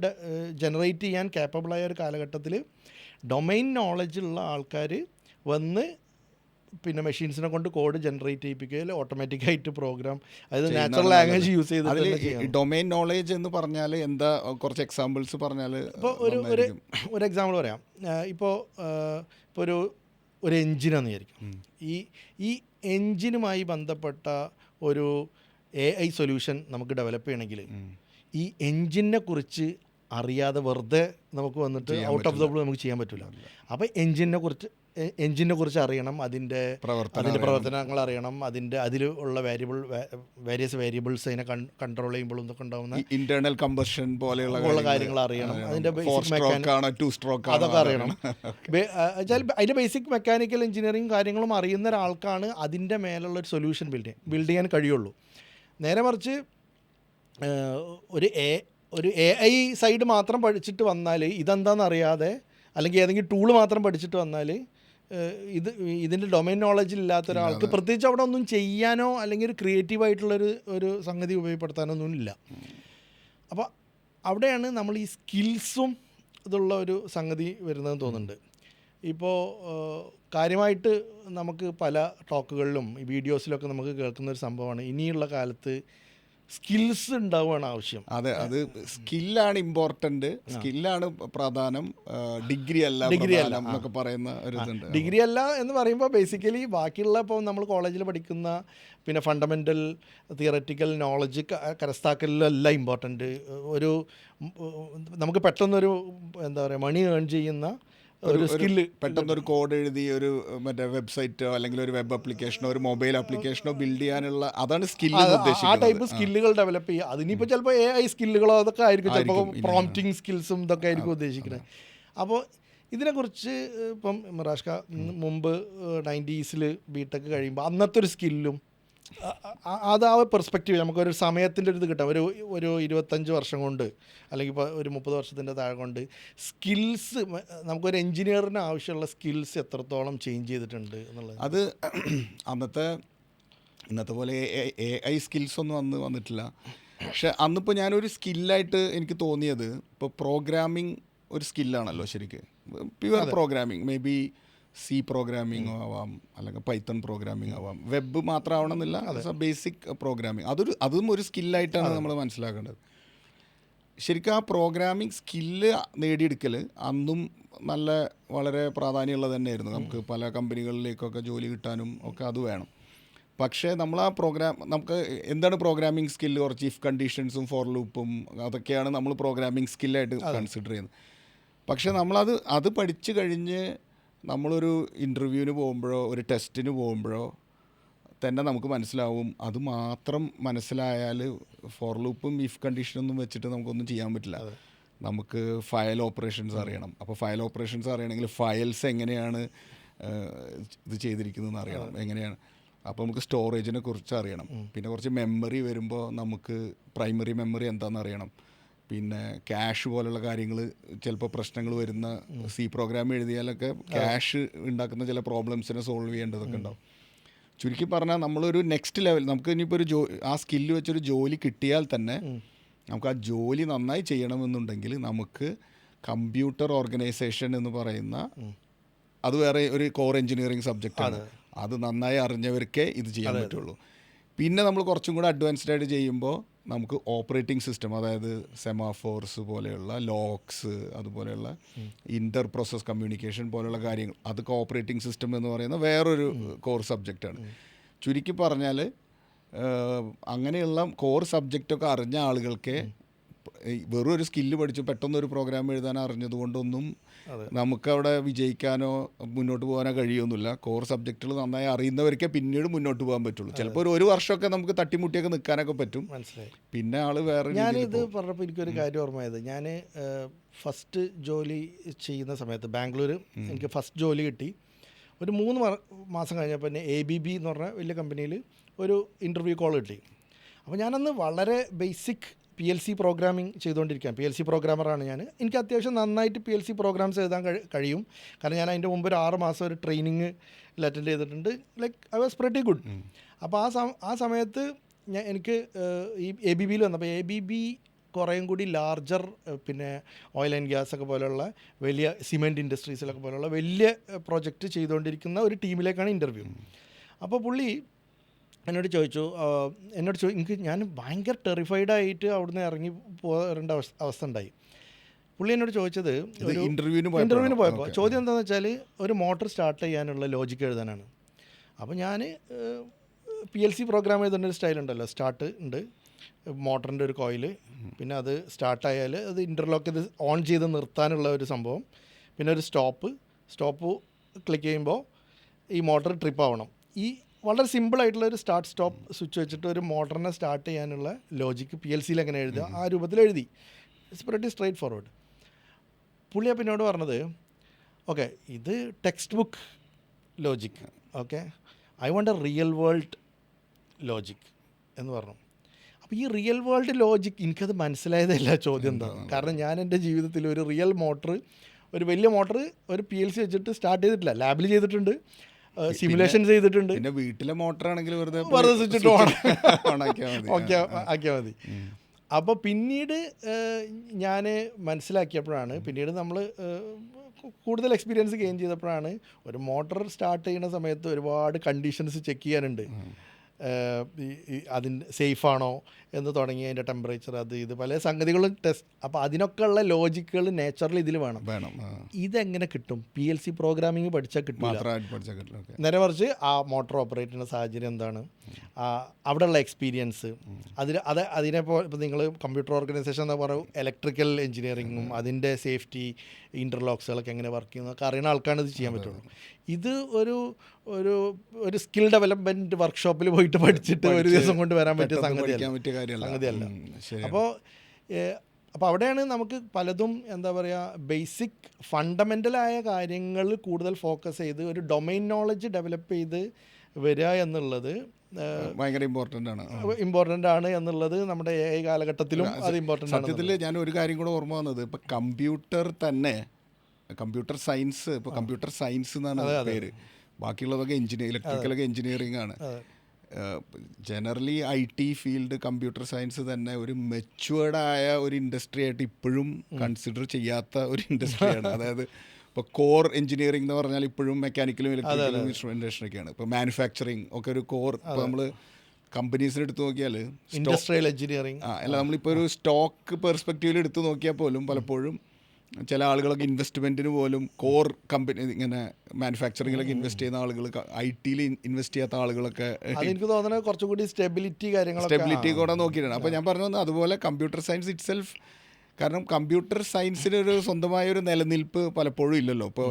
ജനറേറ്റ് ചെയ്യാൻ കേപ്പബിളായ ഒരു കാലഘട്ടത്തിൽ ഡൊമൈൻ നോളജുള്ള ആൾക്കാർ വന്ന് പിന്നെ മെഷീൻസിനെ കൊണ്ട് കോഡ് ജനറേറ്റ് ചെയ്യിപ്പിക്കുകയിൽ ഓട്ടോമാറ്റിക്കായിട്ട് പ്രോഗ്രാം, അതായത് നാച്ചുറൽ ലാംഗ്വേജ് യൂസ് ചെയ്ത്. ഡൊമൈൻ നോളേജ് എന്ന് പറഞ്ഞാൽ എന്താ, കുറച്ച് എക്സാമ്പിൾസ് പറഞ്ഞാൽ? ഇപ്പോൾ ഒരു എക്സാമ്പിൾ പറയാം. ഇപ്പോൾ ഒരു എൻജിനാന്ന് വിചാരിക്കും. ഈ എൻജിനുമായി ബന്ധപ്പെട്ട ഒരു AI സൊല്യൂഷൻ നമുക്ക് ഡെവലപ്പ് ചെയ്യണമെങ്കിൽ ഈ എൻജിനെ കുറിച്ച് അറിയാതെ വെറുതെ നമുക്ക് വന്നിട്ട് ഔട്ട് ഓഫ് ദ ബ്ലൂ നമുക്ക് ചെയ്യാൻ പറ്റില്ല. അപ്പോൾ എൻജിനെ കുറിച്ച് അറിയണം, അതിൻ്റെ പ്രവർത്തനങ്ങൾ അറിയണം, അതിൽ ഉള്ള വേരിയസ് വേരിയബിൾസ് അതിനെ കൺട്രോൾ ചെയ്യുമ്പോഴും ഇതൊക്കെ ഉണ്ടാകുന്ന ഇന്റേണൽ കമ്പഷൻ പോലെയുള്ള കാര്യങ്ങൾ അറിയണം, അതിൻ്റെ ബേസിക് മെക്കാനിക് അതൊക്കെ അറിയണം. അതിൻ്റെ ബേസിക് മെക്കാനിക്കൽ എഞ്ചിനീയറിംഗ് കാര്യങ്ങളും അറിയുന്ന ഒരാൾക്കാണ് അതിൻ്റെ മേലുള്ള ഒരു സൊല്യൂഷൻ ബിൽഡ് ചെയ്യാൻ കഴിയുള്ളൂ. നേരെ മറിച്ച് ഒരു AI സൈഡ് മാത്രം പഠിച്ചിട്ട് വന്നാൽ, ഇതെന്താണെന്ന് അറിയാതെ അല്ലെങ്കിൽ ഏതെങ്കിലും ടൂള് മാത്രം പഠിച്ചിട്ട് വന്നാൽ, ഇതിൻ്റെ ഡൊമൈൻ നോളജ് ഇല്ലാത്ത ഒരാൾക്ക് പ്രത്യേകിച്ച് അവിടെ ഒന്നും ചെയ്യാനോ അല്ലെങ്കിൽ ഒരു ക്രിയേറ്റീവായിട്ടുള്ളൊരു സംഗതി ഉപയോഗപ്പെടുത്താനൊന്നും ഇല്ല. അപ്പോൾ അവിടെയാണ് നമ്മൾ ഈ സ്കിൽസും ഇതുള്ള ഒരു സംഗതി വരുന്നതെന്ന് തോന്നുന്നുണ്ട്. ഇപ്പോൾ കാര്യമായിട്ട് നമുക്ക് പല ടോക്കുകളിലും ഈ വീഡിയോസിലൊക്കെ നമുക്ക് കേൾക്കുന്ന ഒരു സംഭവമാണ്, ഇനിയുള്ള കാലത്ത് സ്കിൽസ് ഉണ്ടാവുകയാണ് ആവശ്യം. അതെ, അത് സ്കില്ലാണ് ഇമ്പോർട്ടൻ്റ്, സ്കില്ലാണ് പ്രധാനം, ഡിഗ്രി അല്ല എന്നൊക്കെ പറയുന്ന ഒരു ഇതുണ്ട്. ഡിഗ്രി അല്ല എന്ന് പറയുമ്പോൾ ബേസിക്കലി ബാക്കിയുള്ള ഇപ്പോൾ നമ്മൾ കോളേജിൽ പഠിക്കുന്ന പിന്നെ ഫണ്ടമെൻ്റൽ തിയററ്റിക്കൽ നോളജ് കരസ്ഥാക്കലിലല്ല ഇമ്പോർട്ടൻ്റ്. നമുക്ക് പെട്ടെന്നൊരു എന്താ പറയുക മണി ഏൺ ചെയ്യുന്ന ഒരു സ്കില്ല്, പെട്ടെന്നൊരു കോഡ് എഴുതി ഒരു മറ്റേ വെബ്സൈറ്റോ അല്ലെങ്കിൽ ഒരു വെബ് ആപ്ലിക്കേഷനോ ഒരു മൊബൈൽ ആപ്ലിക്കേഷനോ ബിൽഡ് ചെയ്യാനുള്ള, അതാണ് സ്കില്ല് ഉദ്ദേശിക്കുന്നത്. ആ ടൈപ്പ് സ്കില്ലുകൾ ഡെവലപ്പ് ചെയ്യുക. അതിനിപ്പോൾ ചിലപ്പോൾ AI സ്കില്ലുകളോ അതൊക്കെ ആയിരിക്കും, ചിലപ്പോൾ പ്രോംപ്റ്റിംഗ് സ്കിൽസും ഇതൊക്കെ ആയിരിക്കും ഉദ്ദേശിക്കുന്നത്. അപ്പോൾ ഇതിനെക്കുറിച്ച് ഇപ്പം മിറാഷ്ക മുമ്പ് 90s ബിടെക് കഴിയുമ്പോൾ അന്നത്തെ ഒരു സ്കില്ലും അത് ആ പെർസ്പെക്റ്റീവ് നമുക്കൊരു സമയത്തിൻ്റെ ഒരു ഇത് കിട്ടാം. ഒരു 25 വർഷം കൊണ്ട് അല്ലെങ്കിൽ ഇപ്പോൾ ഒരു 30 വർഷത്തിൻ്റെ താഴെ കൊണ്ട് സ്കിൽസ്, നമുക്കൊരു എൻജിനീയറിന് ആവശ്യമുള്ള സ്കിൽസ് എത്രത്തോളം ചേഞ്ച് ചെയ്തിട്ടുണ്ട് എന്നുള്ളത്. അത് ഇന്നത്തെ പോലെ AI സ്കിൽസ് ഒന്നും വന്നിട്ടില്ല. പക്ഷെ അന്നിപ്പോൾ ഞാനൊരു സ്കില്ലായിട്ട് എനിക്ക് തോന്നിയത്, ഇപ്പോൾ പ്രോഗ്രാമിംഗ് ഒരു സ്കില്ലാണല്ലോ ശരിക്കും. Pure programming, may be C programming ആവാം, അല്ലെങ്കിൽ പൈത്തൺ പ്രോഗ്രാമിംഗ് ആവാം, വെബ് മാത്രം ആവണമെന്നില്ല, ബേസിക് പ്രോഗ്രാമിംഗ്. അതും ഒരു സ്കില്ലായിട്ടാണ് നമ്മൾ മനസ്സിലാക്കേണ്ടത്. ശരിക്കും ആ പ്രോഗ്രാമിംഗ് സ്കില്ല് നേടിയെടുക്കൽ അന്നും വളരെ പ്രാധാന്യമുള്ളത് തന്നെയായിരുന്നു. നമുക്ക് പല കമ്പനികളിലേക്കൊക്കെ ജോലി കിട്ടാനും ഒക്കെ അത് വേണം. പക്ഷേ നമ്മൾ ആ നമുക്ക് എന്താണ് പ്രോഗ്രാമിംഗ് സ്കില്ല്? കുറച്ച് ഇഫ് കണ്ടീഷൻസും ഫോർ ലൂപ്പും അതൊക്കെയാണ് നമ്മൾ പ്രോഗ്രാമിംഗ് സ്കില്ലായിട്ട് കൺസിഡർ ചെയ്യുന്നത്. പക്ഷേ അത് പഠിച്ചു കഴിഞ്ഞ് നമ്മളൊരു ഇൻ്റർവ്യൂവിന് പോകുമ്പോഴോ ഒരു ടെസ്റ്റിന് പോകുമ്പോഴോ തന്നെ നമുക്ക് മനസ്സിലാവും, അത് മാത്രം മനസ്സിലായാൽ ഫോർ ലൂപ്പും ഇഫ് കണ്ടീഷനൊന്നും വെച്ചിട്ട് നമുക്കൊന്നും ചെയ്യാൻ പറ്റില്ല. നമുക്ക് ഫയൽ ഓപ്പറേഷൻസ് അറിയണം. അപ്പോൾ ഫയൽ ഓപ്പറേഷൻസ് അറിയണമെങ്കിൽ ഫയൽസ് എങ്ങനെയാണ് ഇത് ചെയ്തിരിക്കുന്നതെന്ന് അറിയണം, എങ്ങനെയാണ്. അപ്പോൾ നമുക്ക് സ്റ്റോറേജിനെ കുറിച്ച് അറിയണം. പിന്നെ കുറച്ച് മെമ്മറി വരുമ്പോൾ നമുക്ക് പ്രൈമറി മെമ്മറി എന്താണെന്ന് അറിയണം. പിന്നെ ക്യാഷ് പോലുള്ള കാര്യങ്ങൾ, ചിലപ്പോൾ പ്രശ്നങ്ങൾ വരുന്ന സി പ്രോഗ്രാം എഴുതിയാലൊക്കെ ക്യാഷ് ഉണ്ടാക്കുന്ന ചില പ്രോബ്ലംസിനെ സോൾവ് ചെയ്യേണ്ടതൊക്കെ ഉണ്ടാവും. ചുരുക്കി പറഞ്ഞാൽ നമ്മളൊരു നെക്സ്റ്റ് ലെവൽ, നമുക്ക് ഇനിയിപ്പോൾ ആ സ്കില്ല് വെച്ചൊരു ജോലി കിട്ടിയാൽ തന്നെ നമുക്ക് ആ ജോലി നന്നായി ചെയ്യണമെന്നുണ്ടെങ്കിൽ നമുക്ക് കമ്പ്യൂട്ടർ ഓർഗനൈസേഷൻ എന്ന് പറയുന്ന അത് വേറെ ഒരു കോർ എഞ്ചിനീയറിംഗ് സബ്ജക്റ്റാണ്. അത് നന്നായി അറിഞ്ഞവർക്കേ ഇത് ചെയ്യാൻ പറ്റുള്ളൂ. പിന്നെ നമ്മൾ കുറച്ചും കൂടെ അഡ്വാൻസ്ഡ് ആയിട്ട് ചെയ്യുമ്പോൾ നമുക്ക് ഓപ്പറേറ്റിംഗ് സിസ്റ്റം, അതായത് സെമാഫോർസ് പോലെയുള്ള ലോക്സ്, അതുപോലെയുള്ള ഇൻ്റർ പ്രോസസ് കമ്മ്യൂണിക്കേഷൻ പോലെയുള്ള കാര്യങ്ങൾ, അതൊക്കെ ഓപ്പറേറ്റിംഗ് സിസ്റ്റം എന്ന് പറയുന്ന വേറൊരു കോർ സബ്ജക്റ്റാണ്. ചുരുക്കി പറഞ്ഞാൽ അങ്ങനെയുള്ള കോർ സബ്ജക്റ്റൊക്കെ അറിഞ്ഞ ആളുകൾക്ക് വെറും ഒരു സ്കില്ല് പഠിച്ചു പെട്ടെന്നൊരു പ്രോഗ്രാം എഴുതാൻ അറിഞ്ഞതുകൊണ്ടൊന്നും നമുക്കവിടെ വിജയിക്കാനോ മുന്നോട്ട് പോകാനോ കഴിയുമൊന്നുമില്ല. കോർ സബ്ജക്റ്റുകൾ നന്നായി അറിയുന്നവർക്കേ പിന്നീട് മുന്നോട്ട് പോകാൻ പറ്റുള്ളൂ. ചിലപ്പോൾ ഒരു വർഷമൊക്കെ നമുക്ക് തട്ടിമുട്ടിയൊക്കെ നിൽക്കാനൊക്കെ പറ്റും. മനസ്സിലായി. പിന്നെ ആൾ വേറെ. ഞാനിത് പറഞ്ഞപ്പോൾ എനിക്കൊരു കാര്യം ഓർമ്മയത്, ഞാൻ ഫസ്റ്റ് ജോലി ചെയ്യുന്ന സമയത്ത് ബാംഗ്ലൂർ എനിക്ക് ഫസ്റ്റ് ജോലി കിട്ടി. ഒരു 3 മാസം കഴിഞ്ഞപ്പോൾ തന്നെ ABB എന്ന് പറഞ്ഞ വലിയ കമ്പനിയിൽ ഒരു ഇൻ്റർവ്യൂ കോൾ കിട്ടി. അപ്പോൾ ഞാനന്ന് വളരെ ബേസിക് PLC പ്രോഗ്രാമിംഗ് ചെയ്തുകൊണ്ടിരിക്കുകയാണ്. PLC പ്രോഗ്രാമറാണ് ഞാൻ. എനിക്ക് അത്യാവശ്യം നന്നായിട്ട് PLC പ്രോഗ്രാംസ് എഴുതാൻ കഴിയും. കാരണം ഞാൻ അതിൻ്റെ മുമ്പ് ഒരു 6 മാസം ഒരു ട്രെയിനിങ് അറ്റൻഡ് ചെയ്തിട്ടുണ്ട്. Like I was pretty good. അപ്പോൾ ആ സമയത്ത് എനിക്ക് ഈ ABBയിൽ വന്നപ്പോൾ ABB കുറേയും കൂടി ലാർജർ, പിന്നെ ഓയിൽ ആൻഡ് ഗ്യാസ് ഒക്കെ പോലെയുള്ള വലിയ സിമെൻറ്റ് ഇൻഡസ്ട്രീസിലൊക്കെ പോലെയുള്ള വലിയ പ്രോജക്റ്റ് ചെയ്തുകൊണ്ടിരിക്കുന്ന ഒരു ടീമിലേക്കാണ് ഇൻ്റർവ്യൂ. അപ്പോൾ പുള്ളി എന്നോട് ചോദിച്ചു, എനിക്ക് ഞാൻ ഭയങ്കര ടെറിഫൈഡായിട്ട് അവിടുന്ന് ഇറങ്ങി പോരേണ്ട അവസ്ഥ ഉണ്ടായി. പുള്ളി എന്നോട് ചോദിച്ചത്, ഒരു ഇൻ്റർവ്യൂവിന് പോയപ്പോൾ ചോദ്യം എന്താണെന്ന് വെച്ചാൽ ഒരു മോട്ടർ സ്റ്റാർട്ട് ചെയ്യാനുള്ള ലോജിക്ക് എഴുതാനാണ്. അപ്പോൾ ഞാൻ PLC പ്രോഗ്രാം എഴുതുന്ന ഒരു സ്റ്റൈലുണ്ടല്ലോ, സ്റ്റാർട്ട് ഉണ്ട്, മോട്ടറിൻ്റെ ഒരു കോയില്, പിന്നെ അത് സ്റ്റാർട്ടായാൽ അത് ഇൻ്റർലോക്ക് ചെയ്ത് ഓൺ ചെയ്ത് നിർത്താനുള്ള ഒരു സംഭവം, പിന്നെ ഒരു സ്റ്റോപ്പ് ക്ലിക്ക് ചെയ്യുമ്പോൾ ഈ മോട്ടർ ട്രിപ്പ് ആവണം. ഈ വളരെ സിമ്പിളായിട്ടുള്ള ഒരു സ്റ്റാർട്ട് സ്റ്റോപ്പ് സ്വിച്ച് വെച്ചിട്ട് ഒരു മോട്ടറിനെ സ്റ്റാർട്ട് ചെയ്യാനുള്ള ലോജിക്ക് PLCയിൽ എങ്ങനെ എഴുതുക, ആ രൂപത്തിൽ എഴുതി. It's pretty straight forward. പുള്ളി അപ്പം എന്നോട് പറഞ്ഞത്, ഓക്കെ ഇത് text book logic, okay I want A real world logic എന്ന് പറഞ്ഞു. അപ്പോൾ ഈ റിയൽ വേൾഡ് ലോജിക് എനിക്കത് മനസ്സിലായതല്ല ചോദ്യം എന്താണ്. കാരണം ഞാൻ എൻ്റെ ജീവിതത്തിൽ ഒരു റിയൽ മോട്ടർ, ഒരു വലിയ മോട്ടർ ഒരു PLC വെച്ചിട്ട് സ്റ്റാർട്ട് ചെയ്തിട്ടില്ല. ലാബിൽ ചെയ്തിട്ടുണ്ട്, സിമുലേഷൻ ചെയ്തിട്ടുണ്ട്. പിന്നെ വീട്ടിലെ മോട്ടറാണെങ്കിൽ വെറുതെ സ്വിച്ചിട്ട് ആക്കിയാൽ മതി. അപ്പോൾ പിന്നീട് ഞാൻ മനസ്സിലാക്കിയപ്പോഴാണ്, പിന്നീട് നമ്മൾ കൂടുതൽ എക്സ്പീരിയൻസ് ഗെയിൻ ചെയ്തപ്പോഴാണ്, ഒരു മോട്ടർ സ്റ്റാർട്ട് ചെയ്യുന്ന സമയത്ത് ഒരുപാട് കണ്ടീഷൻസ് ചെക്ക് ചെയ്യാനുണ്ട്. അതിൻ്റെ സേഫാണോ എന്ന് തുടങ്ങി അതിൻ്റെ ടെമ്പറേച്ചർ, അത് ഇത് പല സംഗതികളും ടെസ്റ്റ്. അപ്പോൾ അതിനൊക്കെ ഉള്ള ലോജിക്കുകൾ നാച്ചുറലി ഇതിൽ വേണം. ഇതെങ്ങനെ കിട്ടും? PLC പ്രോഗ്രാമിംഗ് പഠിച്ചാൽ കിട്ടില്ല. നേരെ മറിച്ച് ആ മോട്ടോർ ഓപ്പറേറ്റ് ചെയ്യുന്ന സാഹചര്യം എന്താണ്, അവിടെയുള്ള എക്സ്പീരിയൻസ്, അതിനെപ്പോൾ ഇപ്പോൾ നിങ്ങൾ കമ്പ്യൂട്ടർ ഓർഗനൈസേഷൻ എന്ന് പറയുമ്പോൾ ഇലക്ട്രിക്കൽ എഞ്ചിനീയറിങ്ങും അതിൻ്റെ സേഫ്റ്റി ഇൻ്റർലോക്സുകളൊക്കെ എങ്ങനെ വർക്ക് ചെയ്യുന്നതൊക്കെ അറിയുന്ന ആൾക്കാണ് ഇത് ചെയ്യാൻ പറ്റുള്ളൂ. ഇത് ഒരു സ്കിൽ ഡെവലപ്മെൻറ്റ് വർക്ക്ഷോപ്പിൽ പോയിട്ട് പഠിച്ചിട്ട് ഒരു ദിവസം കൊണ്ട് വരാൻ പറ്റിയ സംഗതിയല്ല. അപ്പോൾ അവിടെയാണ് നമുക്ക് പലതും എന്താ പറയുക, ബേസിക് ഫണ്ടമെൻ്റലായ കാര്യങ്ങൾ കൂടുതൽ ഫോക്കസ് ചെയ്ത് ഒരു ഡൊമൈൻ നോളജ് ഡെവലപ്പ് ചെയ്ത് വരിക എന്നുള്ളത് ഭയങ്കര ഇമ്പോർട്ടൻ്റ് ആണ് എന്നുള്ളത് നമ്മുടെ AI കാലഘട്ടത്തിലും അത് ഇമ്പോർട്ടൻ്റ് ആണ്. സത്യത്തിൽ ഞാൻ ഒരു കാര്യം കൂടെ ഓർമ്മ വന്നത്, ഇപ്പോൾ കമ്പ്യൂട്ടർ സയൻസ്, ഇപ്പോൾ കമ്പ്യൂട്ടർ സയൻസ് എന്നാണ് പേര്, ബാക്കിയുള്ളതൊക്കെ ഇലക്ട്രിക്കലൊക്കെ എഞ്ചിനീയറിംഗ് ആണ്. Generally IT field computer science തന്നെ ഒരു മെച്വേർഡായ ഒരു ഇൻഡസ്ട്രി ആയിട്ട് ഇപ്പോഴും കൺസിഡർ ചെയ്യാത്ത ഒരു ഇൻഡസ്ട്രിയാണ്. അതായത് ഇപ്പോൾ കോർ എഞ്ചിനീയറിംഗ് എന്ന് പറഞ്ഞാൽ ഇപ്പോഴും മെക്കാനിക്കലും ഇലക്ട്രിക്കലും ഇൻസ്ട്രുമെൻറ്റേഷനൊക്കെയാണ്. ഇപ്പോൾ മാനുഫാക്ചറിങ് ഒക്കെ ഒരു കോർ. ഇപ്പോൾ നമ്മൾ കമ്പനീസിന് എടുത്ത് നോക്കിയാൽ ഇൻഡസ്ട്രിയൽ എഞ്ചിനീയറിംഗ് അല്ല, നമ്മളിപ്പോൾ ഒരു സ്റ്റോക്ക് പെർസ്പെക്റ്റീവിൽ എടുത്ത് നോക്കിയാൽ പോലും പലപ്പോഴും ചില ആളുകളൊക്കെ ഇൻവെസ്റ്റ്മെൻറ്റിന് പോലും കോർ കമ്പനി ഇങ്ങനെ മാനുഫാക്ചറിങ്ങിലൊക്കെ ഇൻവെസ്റ്റ് ചെയ്യുന്ന ആളുകൾ IT-യിൽ ഇൻവെസ്റ്റ് ചെയ്യാത്ത ആളുകളൊക്കെ എനിക്ക് തോന്നുന്നത് കുറച്ചുകൂടി സ്റ്റെബിലിറ്റി കൂടെ നോക്കിയിട്ടാണ്. അപ്പോൾ ഞാൻ പറഞ്ഞു വന്നത് അതുപോലെ കമ്പ്യൂട്ടർ സയൻസ് ഇറ്റ് സെൽഫ്, കാരണം കമ്പ്യൂട്ടർ സയൻസിനൊരു സ്വന്തമായ ഒരു നിലനിൽപ്പ് പലപ്പോഴും ഇല്ലല്ലോ. ഇപ്പോൾ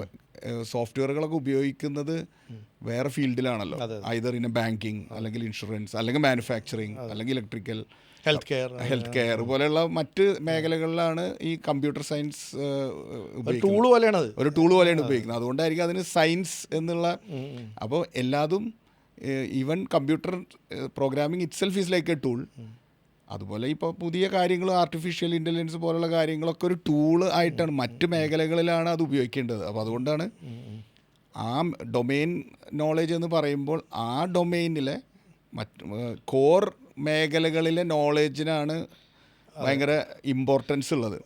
സോഫ്റ്റ്വെയറുകളൊക്കെ ഉപയോഗിക്കുന്നത് വേറെ ഫീൽഡിലാണല്ലോ, ഐദർ ഇൻ ബാങ്കിങ് അല്ലെങ്കിൽ ഇൻഷുറൻസ് അല്ലെങ്കിൽ മാനുഫാക്ചറിങ് അല്ലെങ്കിൽ ഇലക്ട്രിക്കൽ ഹെൽത്ത് കെയർ പോലെയുള്ള മറ്റ് മേഖലകളിലാണ് ഈ കമ്പ്യൂട്ടർ സയൻസ് ഒരു ടൂൾ പോലെയാണ് ഉപയോഗിക്കുന്നത്. അതുകൊണ്ടായിരിക്കും അതിന് സയൻസ് എന്നുള്ള. അപ്പോൾ എല്ലാതും even computer programming it self is like A tool. അതുപോലെ ഇപ്പോൾ പുതിയ കാര്യങ്ങൾ ആർട്ടിഫിഷ്യൽ ഇൻ്റലിജൻസ് പോലുള്ള കാര്യങ്ങളൊക്കെ ഒരു ടൂള് ആയിട്ടാണ്, മറ്റ് മേഖലകളിലാണ് അത് ഉപയോഗിക്കേണ്ടത്. അപ്പോൾ അതുകൊണ്ടാണ് ആ ഡൊമെയിൻ നോളേജ് എന്ന് പറയുമ്പോൾ ആ ഡൊമെയിനിലെ കോർ മേഖലകളിലെ നോളേജിനാണ് ഭയങ്കര ഇമ്പോർട്ടൻസ് ഉള്ളത്.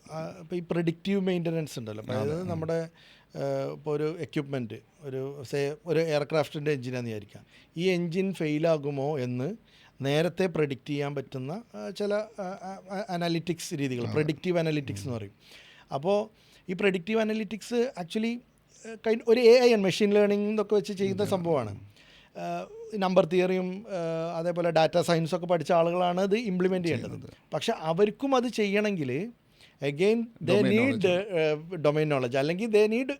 ഇപ്പോൾ ഈ പ്രെഡിക്റ്റീവ് മെയിൻ്റനൻസ് ഉണ്ടല്ലോ, അതായത് നമ്മുടെ ഇപ്പോൾ ഒരു എക്യുപ്മെൻറ്റ് ഒരു എയർക്രാഫ്റ്റിൻ്റെ എഞ്ചിനാന്ന് വിചാരിക്കാം. ഈ എൻജിൻ ഫെയിലാകുമോ എന്ന് നേരത്തെ പ്രഡിക്റ്റ് ചെയ്യാൻ പറ്റുന്ന ചില അനാലിറ്റിക്സ് രീതികൾ, പ്രെഡിക്റ്റീവ് അനാലിറ്റിക്സ് എന്ന് പറയും. അപ്പോൾ ഈ പ്രെഡിക്റ്റീവ് അനാലിറ്റിക്സ് ആക്ച്വലി ഒരു AI മെഷീൻ ലേണിംഗ് എന്നൊക്കെ വെച്ച് ചെയ്യുന്ന സംഭവമാണ്. നമ്പർ തിയറിയും അതേപോലെ ഡാറ്റ സയൻസൊക്കെ പഠിച്ച ആളുകളാണ് ഇത് ഇംപ്ലിമെൻ്റ് ചെയ്യേണ്ടത്. പക്ഷെ അവർക്കും അത് ചെയ്യണമെങ്കിൽ again they need domain knowledge, അല്ലെങ്കിൽ they need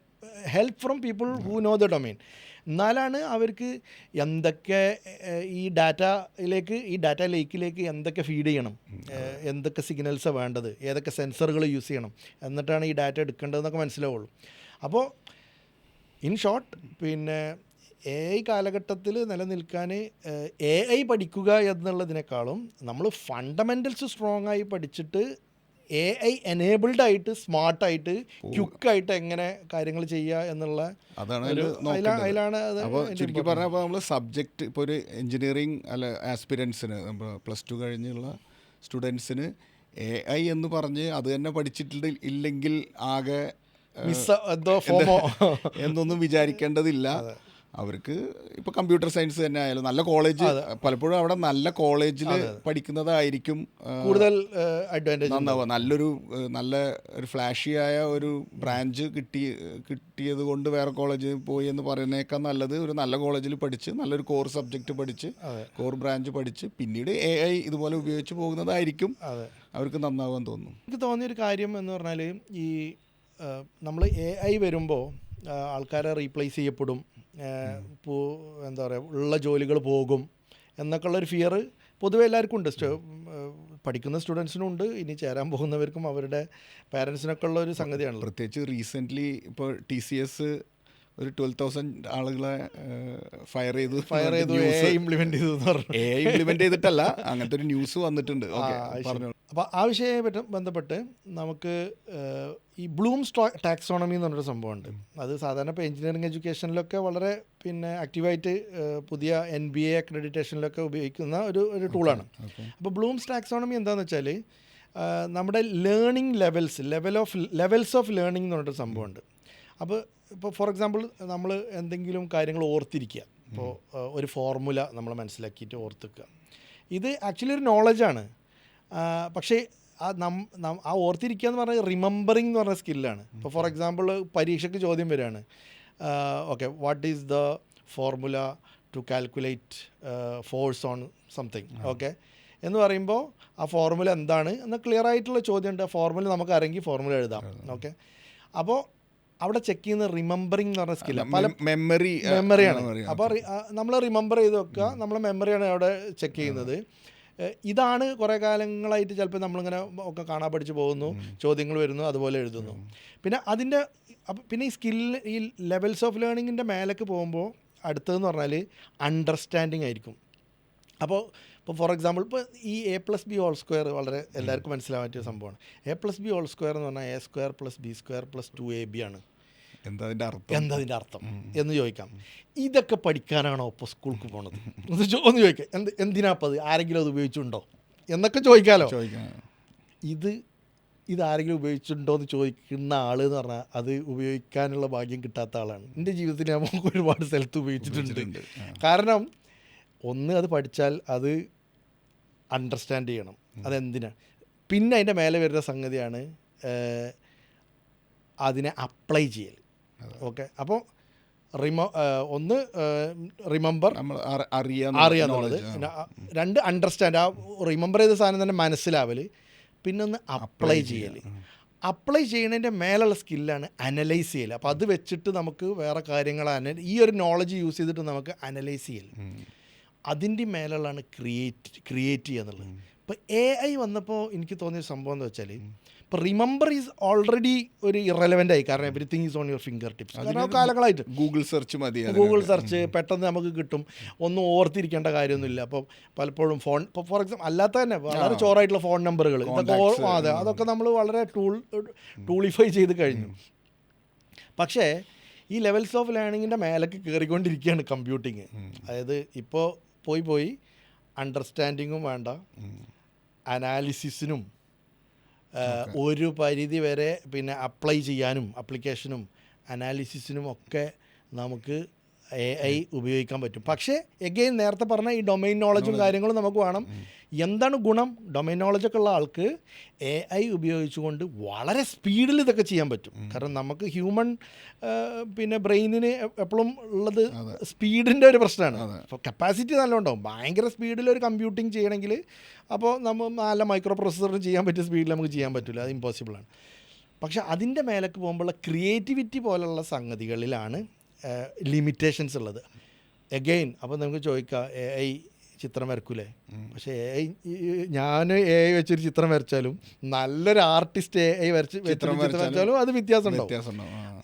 help from people who know the domain. എന്നാലാണ് അവർക്ക് എന്തൊക്കെ ഈ ഡാറ്റ ലേക്കിലേക്ക് എന്തൊക്കെ ഫീഡ് ചെയ്യണം, എന്തൊക്കെ സിഗ്നൽസാണ് വേണ്ടത്, ഏതൊക്കെ സെൻസറുകൾ യൂസ് ചെയ്യണം, എന്നിട്ടാണ് ഈ ഡാറ്റ എടുക്കേണ്ടതെന്നൊക്കെ മനസ്സിലാവുള്ളൂ. അപ്പോൾ ഇൻ ഷോർട്ട്, പിന്നെ AI കാലഘട്ടത്തിൽ നിലനിൽക്കാൻ AI പഠിക്കുക എന്നുള്ളതിനേക്കാളും നമ്മൾ ഫണ്ടമെൻ്റൽസ് സ്ട്രോങ് ആയി പഠിച്ചിട്ട് AI എനേബിൾഡ് ആയിട്ട് സ്മാർട്ടായിട്ട് ക്വിക്കായിട്ട് എങ്ങനെ കാര്യങ്ങൾ ചെയ്യുക എന്നുള്ള അതിലാണ്. അപ്പോൾ ചുരുക്കി പറഞ്ഞപ്പോൾ നമ്മൾ സബ്ജക്റ്റ് ഇപ്പോൾ ഒരു എഞ്ചിനീയറിംഗ് അല്ല ആസ്പിരൻസിന് +2 കഴിഞ്ഞുള്ള സ്റ്റുഡൻസിന് AI എന്ന് പറഞ്ഞ് അത് തന്നെ പഠിച്ചിട്ട് ഇല്ലെങ്കിൽ ആകെ എന്നൊന്നും വിചാരിക്കേണ്ടതില്ല. അവർക്ക് ഇപ്പോൾ കമ്പ്യൂട്ടർ സയൻസ് തന്നെ ആയാലും നല്ല കോളേജ്, പലപ്പോഴും അവിടെ നല്ല കോളേജിൽ പഠിക്കുന്നതായിരിക്കും കൂടുതൽ അഡ്വാൻറ്റേജ് നന്നാവുക. നല്ല ഒരു ഫ്ലാഷിയായ ഒരു ബ്രാഞ്ച് കിട്ടിയത് കൊണ്ട് വേറെ കോളേജിൽ പോയി എന്ന് പറയുന്നേക്കാൾ നല്ലത് ഒരു നല്ല കോളേജിൽ പഠിച്ച് നല്ലൊരു കോർ സബ്ജക്റ്റ് പഠിച്ച് കോർ ബ്രാഞ്ച് പഠിച്ച് പിന്നീട് AI ഇതുപോലെ ഉപയോഗിച്ച് പോകുന്നതായിരിക്കും അവർക്ക് നന്നാവാൻ തോന്നുന്നു. എനിക്ക് തോന്നിയൊരു കാര്യം എന്ന് പറഞ്ഞാൽ, ഈ നമ്മൾ AI വരുമ്പോൾ ആൾക്കാരെ റീപ്ലേസ് ചെയ്യപ്പെടും, എന്താ പറയുക, ഉള്ള ജോലികൾ പോകും എന്നൊക്കെ ഉള്ളൊരു ഫിയർ പൊതുവെ എല്ലാവർക്കും ഉണ്ട്. പഠിക്കുന്ന സ്റ്റുഡൻസിനും ഉണ്ട്, ഇനി ചേരാൻ പോകുന്നവർക്കും അവരുടെ പാരൻസിനൊക്കെ ഉള്ള ഒരു സംഗതിയാണല്ലോ. പ്രത്യേകിച്ച് റീസെൻ്റ്ലി ഇപ്പോൾ TCS ഒരു 12,000 ആളുകളെ ഫയർ ചെയ്തു ഇംപ്ലിമെൻ്റ് ചെയ്തു എന്ന് പറഞ്ഞു. ഇംപ്ലിമെൻ്റ് ചെയ്തിട്ടല്ല, അങ്ങനത്തെ ഒരു ന്യൂസ് വന്നിട്ടുണ്ട്. പറഞ്ഞു. അപ്പോൾ ആ വിഷയവുമായി ബന്ധപ്പെട്ട് നമുക്ക് ഈ ബ്ലൂം ടാക്സോണമി എന്ന് പറഞ്ഞൊരു സംഭവമുണ്ട്. അത് സാധാരണ ഇപ്പോൾ എഞ്ചിനീയറിംഗ് എഡ്യൂക്കേഷനിലൊക്കെ വളരെ ആക്റ്റീവായിട്ട് പുതിയ NBA അക്രഡിറ്റേഷനിലൊക്കെ ഉപയോഗിക്കുന്ന ഒരു ടൂളാണ്. അപ്പോൾ ബ്ലൂംസ് ടാക്സോണമി എന്താണെന്ന് വെച്ചാൽ നമ്മുടെ ലേണിംഗ് ലെവൽസ് ഓഫ് ലേണിംഗ് എന്ന് പറഞ്ഞൊരു സംഭവമുണ്ട്. ഇപ്പോൾ ഫോർ എക്സാമ്പിൾ നമ്മൾ എന്തെങ്കിലും കാര്യങ്ങൾ ഓർത്തിരിക്കുക, ഇപ്പോൾ ഒരു ഫോർമുല നമ്മൾ മനസ്സിലാക്കിയിട്ട് ഓർത്തിക്കുക, ഇത് ആക്ച്വലി ഒരു നോളജാണ്. പക്ഷേ ആ ഓർത്തിരിക്കുക എന്ന് പറഞ്ഞാൽ റിമെമ്പറിങ് എന്ന് പറഞ്ഞ സ്കില്ലാണ്. ഇപ്പോൾ ഫോർ എക്സാമ്പിൾ പരീക്ഷയ്ക്ക് ചോദ്യം വരികയാണ്, okay, what is the formula to calculate force on something, okay എന്ന് പറയുമ്പോൾ ആ ഫോർമുല എന്താണ് എന്ന ക്ലിയർ ആയിട്ടുള്ള ചോദ്യമുണ്ട്. ആ ഫോർമുല നമുക്ക് അറിയെങ്കിൽ ഫോർമുല എഴുതാം, ഓക്കെ. അപ്പോൾ അവിടെ ചെക്ക് ചെയ്യുന്ന റിമെമ്പറിങ് എന്ന് പറഞ്ഞ സ്കില്ലാണ്, പല മെമ്മറിയാണ്. അപ്പോൾ നമ്മൾ റിമെമ്പർ ചെയ്ത് വെക്കുക, നമ്മളെ മെമ്മറിയാണ് അവിടെ ചെക്ക് ചെയ്യുന്നത്. ഇതാണ് കുറേ കാലങ്ങളായിട്ട് ചിലപ്പോൾ നമ്മളിങ്ങനെ ഒക്കെ കാണാൻ പഠിച്ച് പോകുന്നു, ചോദ്യങ്ങൾ വരുന്നു, അതുപോലെ എഴുതുന്നു. പിന്നെ ഈ സ്കില്ല്, ഈ ലെവൽസ് ഓഫ് ലേണിങ്ങിൻ്റെ മേലേക്ക് പോകുമ്പോൾ അടുത്തതെന്ന് പറഞ്ഞാൽ അണ്ടർസ്റ്റാൻഡിങ് ആയിരിക്കും. അപ്പോൾ ഫോർ എക്സാമ്പിൾ ഇപ്പോൾ ഈ A+B² വളരെ എല്ലാവർക്കും മനസ്സിലാവാൻ പറ്റിയ സംഭവമാണ്. A+B² എന്ന് പറഞ്ഞാൽ A² + B² + 2AB ആണ്. എന്താ അതിൻ്റെ അർത്ഥം? എന്തതിൻ്റെ അർത്ഥം എന്ന് ചോദിക്കാം. ഇതൊക്കെ പഠിക്കാനാണോ ഇപ്പോൾ സ്കൂൾക്ക് പോണത് ഒന്ന് ചോദിക്കാം. എന്തിനാ അപ്പോൾ അത്, ആരെങ്കിലും അത് ഉപയോഗിച്ചിട്ടുണ്ടോ എന്നൊക്കെ ചോദിക്കാമല്ലോ. ഇതാരെങ്കിലും ഉപയോഗിച്ചിട്ടുണ്ടോ എന്ന് ചോദിക്കുന്ന ആൾ എന്ന് പറഞ്ഞാൽ അത് ഉപയോഗിക്കാനുള്ള ഭാഗ്യം കിട്ടാത്ത ആളാണ്. എൻ്റെ ജീവിതത്തിൽ ഞാൻ ഒരുപാട് സ്ഥലത്ത് ഉപയോഗിച്ചിട്ടുണ്ട്. കാരണം ഒന്ന്, അത് പഠിച്ചാൽ അത് അണ്ടർസ്റ്റാൻഡ് ചെയ്യണം അതെന്തിനാണ്. പിന്നെ അതിൻ്റെ മേലെ വരുന്ന സംഗതിയാണ് അതിനെ അപ്ലൈ ചെയ്യൽ. ഓക്കെ, അപ്പോൾ ഒന്ന് റിമെമ്പർ അറിയാന്നുള്ളത്, രണ്ട് അണ്ടർസ്റ്റാൻഡ്, ആ റിമെമ്പർ ചെയ്ത സാധനം തന്നെ മനസ്സിലാവൽ, പിന്നെ ഒന്ന് അപ്ലൈ ചെയ്യൽ. അപ്ലൈ ചെയ്യുന്നതിൻ്റെ മേലുള്ള സ്കില്ലാണ് അനലൈസ് ചെയ്യൽ. അപ്പോൾ അത് വെച്ചിട്ട് നമുക്ക് വേറെ കാര്യങ്ങൾ ഈ ഒരു നോളജ് യൂസ് ചെയ്തിട്ട് നമുക്ക് അനലൈസ് ചെയ്യൽ. അതിൻ്റെ മേലുള്ളതാണ് ക്രിയേറ്റ് ചെയ്യുക എന്നുള്ളത്. ഇപ്പോൾ AI വന്നപ്പോൾ എനിക്ക് തോന്നിയ സംഭവം എന്ന് വെച്ചാൽ, ഇപ്പോൾ റിമെമ്പർ ഈസ് ഓൾറെഡി ഒരു ഇറലവൻ്റ് ആയി. കാരണം everything is on your finger tips. കാരണം കാലങ്ങളായിട്ട് ഗൂഗിൾ സെർച്ച് മതി, ഗൂഗിൾ സെർച്ച് പെട്ടെന്ന് നമുക്ക് കിട്ടും, ഒന്നും ഓർത്തിരിക്കേണ്ട കാര്യമൊന്നുമില്ല. അപ്പോൾ പലപ്പോഴും ഫോൺ, ഇപ്പോൾ ഫോർ എക്സാമ്പിൾ അല്ലാത്ത തന്നെ വളരെ ചോറായിട്ടുള്ള ഫോൺ നമ്പറുകൾ, ഇതൊക്കെ അതെ, അതൊക്കെ നമ്മൾ വളരെ ടൂളിഫൈ ചെയ്ത് കഴിഞ്ഞു. പക്ഷേ ഈ ലെവൽസ് ഓഫ് ലേണിങ്ങിൻ്റെ മേലേക്ക് കയറിക്കൊണ്ടിരിക്കുകയാണ് കമ്പ്യൂട്ടിങ്. അതായത് ഇപ്പോൾ പോയി അണ്ടർസ്റ്റാൻഡിങ്ങും വേണ്ട, അനാലിസിസിനും ഒരു പരിധി വരെ പിന്നെ അപ്ലൈ ചെയ്യാനും ആപ്ലിക്കേഷനും അനാലിസിസിനും ഒക്കെ നമുക്ക് AI ഉപയോഗിക്കാൻ പറ്റും. പക്ഷേ എഗെയിൻ നേരത്തെ പറഞ്ഞ ഈ ഡൊമൈൻ നോളജും കാര്യങ്ങളും നമുക്ക് വേണം. എന്താണ് ഗുണം? ഡൊമൈൻ നോളജൊക്കെ ഉള്ള ആൾക്ക് AI ഉപയോഗിച്ചുകൊണ്ട് വളരെ സ്പീഡിൽ ഇതൊക്കെ ചെയ്യാൻ പറ്റും. കാരണം നമുക്ക് ഹ്യൂമൻ പിന്നെ ബ്രെയിനിന് എപ്പോഴും ഉള്ളത് സ്പീഡിൻ്റെ ഒരു പ്രശ്നമാണ്. അപ്പോൾ കപ്പാസിറ്റി നല്ല ഉണ്ടാവും. ഭയങ്കര സ്പീഡിൽ ഒരു കമ്പ്യൂട്ടിങ് ചെയ്യണമെങ്കിൽ അപ്പോൾ നമ്മൾ നല്ല മൈക്രോ പ്രോസസ്സറിന് ചെയ്യാൻ പറ്റിയ സ്പീഡിൽ നമുക്ക് ചെയ്യാൻ പറ്റില്ല, അത് ഇമ്പോസിബിളാണ്. പക്ഷേ അതിൻ്റെ മേലേക്ക് പോകുമ്പോഴുള്ള ക്രിയേറ്റിവിറ്റി പോലുള്ള സംഗതികളിലാണ് ലിമിറ്റേഷൻസ് ഉള്ളത്. എഗെയിൻ അപ്പോൾ നമുക്ക് ചോദിക്കാം, AI ചിത്രം വരക്കൂലേ? പക്ഷേ ഞാൻ AI വെച്ചൊരു ചിത്രം വരച്ചാലും നല്ലൊരു ആർട്ടിസ്റ്റ് AI ചിത്രം വരച്ചാലും അത് വ്യത്യാസം ഉണ്ടാവും.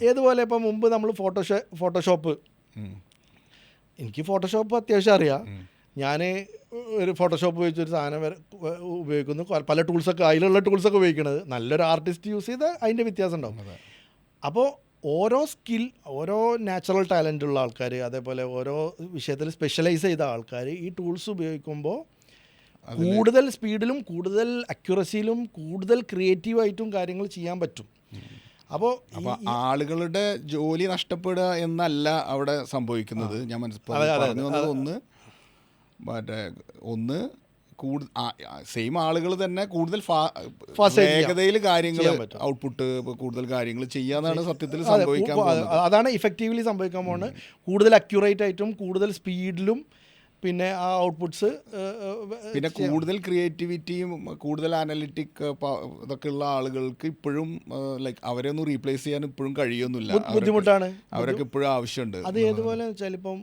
ഏതുപോലെ ഇപ്പോൾ മുമ്പ് നമ്മൾ ഫോട്ടോഷോപ്പ്, എനിക്ക് ഫോട്ടോഷോപ്പ് അത്യാവശ്യം അറിയാം. ഞാൻ ഒരു ഫോട്ടോഷോപ്പ് ഉപയോഗിച്ചൊരു സാധനം ഉപയോഗിക്കുന്നു, പല ടൂൾസൊക്കെ അതിലുള്ള ടൂൾസൊക്കെ ഉപയോഗിക്കുന്നത്. നല്ലൊരു ആർട്ടിസ്റ്റ് യൂസ് ചെയ്താൽ അതിൻ്റെ വ്യത്യാസം ഉണ്ടാവും. അപ്പോൾ ഓരോ സ്കിൽ, ഓരോ നാച്ചുറൽ ടാലൻ്റ് ഉള്ള ആൾക്കാർ, അതേപോലെ ഓരോ വിഷയത്തിൽ സ്പെഷ്യലൈസ് ചെയ്ത ആൾക്കാർ ഈ ടൂൾസ് ഉപയോഗിക്കുമ്പോൾ കൂടുതൽ സ്പീഡിലും കൂടുതൽ അക്യുറസിയിലും കൂടുതൽ ക്രിയേറ്റീവായിട്ടും കാര്യങ്ങൾ ചെയ്യാൻ പറ്റും. അപ്പോൾ ആളുകളുടെ ജോലി നഷ്ടപ്പെടുക എന്നല്ല അവിടെ സംഭവിക്കുന്നത്. ഞാൻ പറഞ്ഞു വന്നത് ഒന്ന് സെയിം ആളുകൾ തന്നെ കൂടുതൽ വേഗതയിൽ കാര്യങ്ങൾ ഔട്ട്പുട്ട്, കൂടുതൽ കാര്യങ്ങൾ ചെയ്യാന്നാണ് സത്യത്തിൽ സംഭവിക്കാൻ പോകുന്നത്. അതാണ് ഇഫക്റ്റീവ്ലി സംഭവിക്കാൻ പോകുന്നത്. കൂടുതൽ അക്യുറേറ്റ് ആയിട്ടും കൂടുതൽ സ്പീഡിലും പിന്നെ ആ ഔട്ട്പുട്ട്സ്, പിന്നെ കൂടുതൽ ക്രിയേറ്റിവിറ്റിയും കൂടുതൽ അനലിറ്റിക് ഇതൊക്കെ ഉള്ള ആളുകൾക്ക് ഇപ്പോഴും ലൈക്ക് അവരെ ഒന്നും റീപ്ലേസ് ചെയ്യാൻ ഇപ്പോഴും കഴിയൊന്നുമില്ല, ബുദ്ധിമുട്ടാണ്. അവരൊക്കെ ഇപ്പോഴും ആവശ്യമുണ്ട്. അത് ഏതുപോലെ വെച്ചാൽ ഇപ്പം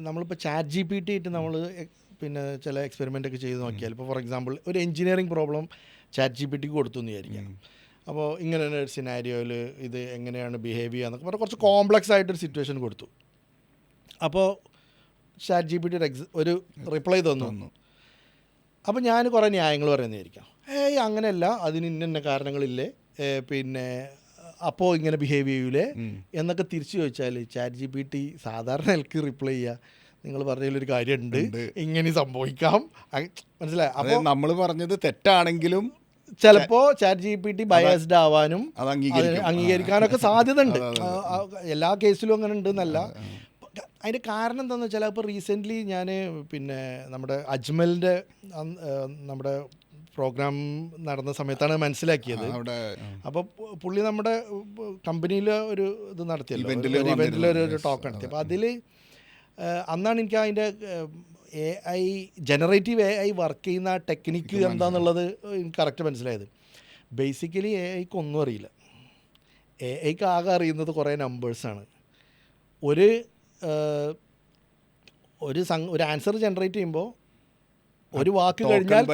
നമ്മളിപ്പോൾ ChatGPT ആയിട്ട് നമ്മൾ പിന്നെ ചില എക്സ്പെരിമെൻ്റ് ഒക്കെ ചെയ്ത് നോക്കിയാൽ, ഇപ്പോൾ ഫോർ എക്സാമ്പിൾ ഒരു എഞ്ചിനീയറിംഗ് പ്രോബ്ലം ChatGPTക്ക് കൊടുത്തു എന്ന് വിചാരിക്കാം. അപ്പോൾ ഇങ്ങനെ ഒരു സിനാരിയോയിൽ ഇത് എങ്ങനെയാണ് ബിഹേവ് ചെയ്യുക എന്നൊക്കെ പറഞ്ഞാൽ കുറച്ച് കോംപ്ലക്സ് ആയിട്ടൊരു സിറ്റുവേഷൻ കൊടുത്തു. അപ്പോൾ ChatGPT ഒരു റിപ്ലൈ തന്നു. അപ്പോൾ ഞാൻ കുറേ ന്യായങ്ങൾ പറയുന്നതായിരിക്കാം. അങ്ങനെയല്ല, അതിന് ഇന്ന കാരണങ്ങളില്ലേ, പിന്നെ അപ്പോൾ ഇങ്ങനെ ബിഹേവ് ചെയ്യൂലേ എന്നൊക്കെ തിരിച്ചു ചോദിച്ചാൽ ChatGPT സാധാരണ എനിക്ക് റിപ്ലൈ ചെയ്യുക, നിങ്ങൾ പറഞ്ഞതിലൊരു കാര്യമുണ്ട്, ഇങ്ങനെ സംഭവിക്കാം, മനസ്സിലായി. അപ്പോൾ നമ്മൾ പറഞ്ഞത് തെറ്റാണെങ്കിലും ചിലപ്പോൾ ChatGPT ബയസ്ഡ് ആവാനും അംഗീകരിക്കാനൊക്കെ സാധ്യത ഉണ്ട്. എല്ലാ കേസിലും അങ്ങനെ ഉണ്ടെന്നല്ല. അതിൻ്റെ കാരണം എന്താണെന്ന് വെച്ചാൽ, ഇപ്പോൾ റീസെൻ്റ്ലി ഞാൻ പിന്നെ നമ്മുടെ അജ്മലിൻ്റെ നമ്മുടെ പ്രോഗ്രാം നടന്ന സമയത്താണ് മനസ്സിലാക്കിയത്. അപ്പോൾ പുള്ളി നമ്മുടെ കമ്പനിയിൽ ഒരു ഇത് നടത്തിയല്ലോ, ഇവൻറ്റിലൊരു ടോക്ക് നടത്തി. അപ്പോൾ അതിൽ അന്നാണ് എനിക്ക് അതിൻ്റെ ജനറേറ്റീവ് AI വർക്ക് ചെയ്യുന്ന ടെക്നിക്ക് എന്താണെന്നുള്ളത് എനിക്ക് കറക്റ്റ് മനസ്സിലായത്. ബേസിക്കലി AIക്ക് ഒന്നും അറിയില്ല. AIക്ക് ആകെ അറിയുന്നത് കുറേ നമ്പേഴ്സാണ്. ഒരു ആൻസർ ജനറേറ്റ് ചെയ്യുമ്പോൾ ഒരു വാക്ക് കഴിഞ്ഞാൽ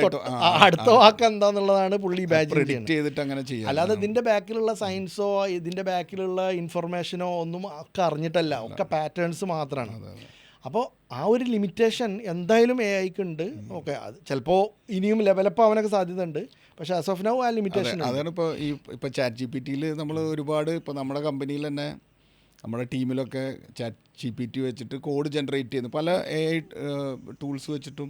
അടുത്ത വാക്ക് എന്താന്നുള്ളതാണ് പുള്ളി ഇമാജിൻ ചെയ്യുന്നത്. അല്ലാതെ ഇതിൻ്റെ ബാക്കിലുള്ള സയൻസോ ഇതിൻ്റെ ബാക്കിലുള്ള ഇൻഫർമേഷനോ ഒന്നും ഒക്കെ അറിഞ്ഞിട്ടല്ല, ഒക്കെ പാറ്റേൺസ് മാത്രമാണ്. അപ്പോൾ ആ ഒരു ലിമിറ്റേഷൻ എന്തായാലും AIക്ക് ഉണ്ട്. ഓക്കെ, അത് ചിലപ്പോൾ ഇനിയും ലെവലപ്പ് ആവാനൊക്കെ സാധ്യത ഉണ്ട്. പക്ഷേ ആസ് ഓഫ് നൗ ആ ലിമിറ്റേഷൻ. അതാണ് ഇപ്പോൾ ChatGPTയിൽ നമ്മൾ ഒരുപാട്, ഇപ്പോൾ നമ്മുടെ കമ്പനിയിൽ തന്നെ നമ്മുടെ ടീമിലൊക്കെ ചാറ്റ് GPT വെച്ചിട്ട് കോഡ് ജനറേറ്റ് ചെയ്യുന്നു. പല AI ടൂൾസ് വെച്ചിട്ടും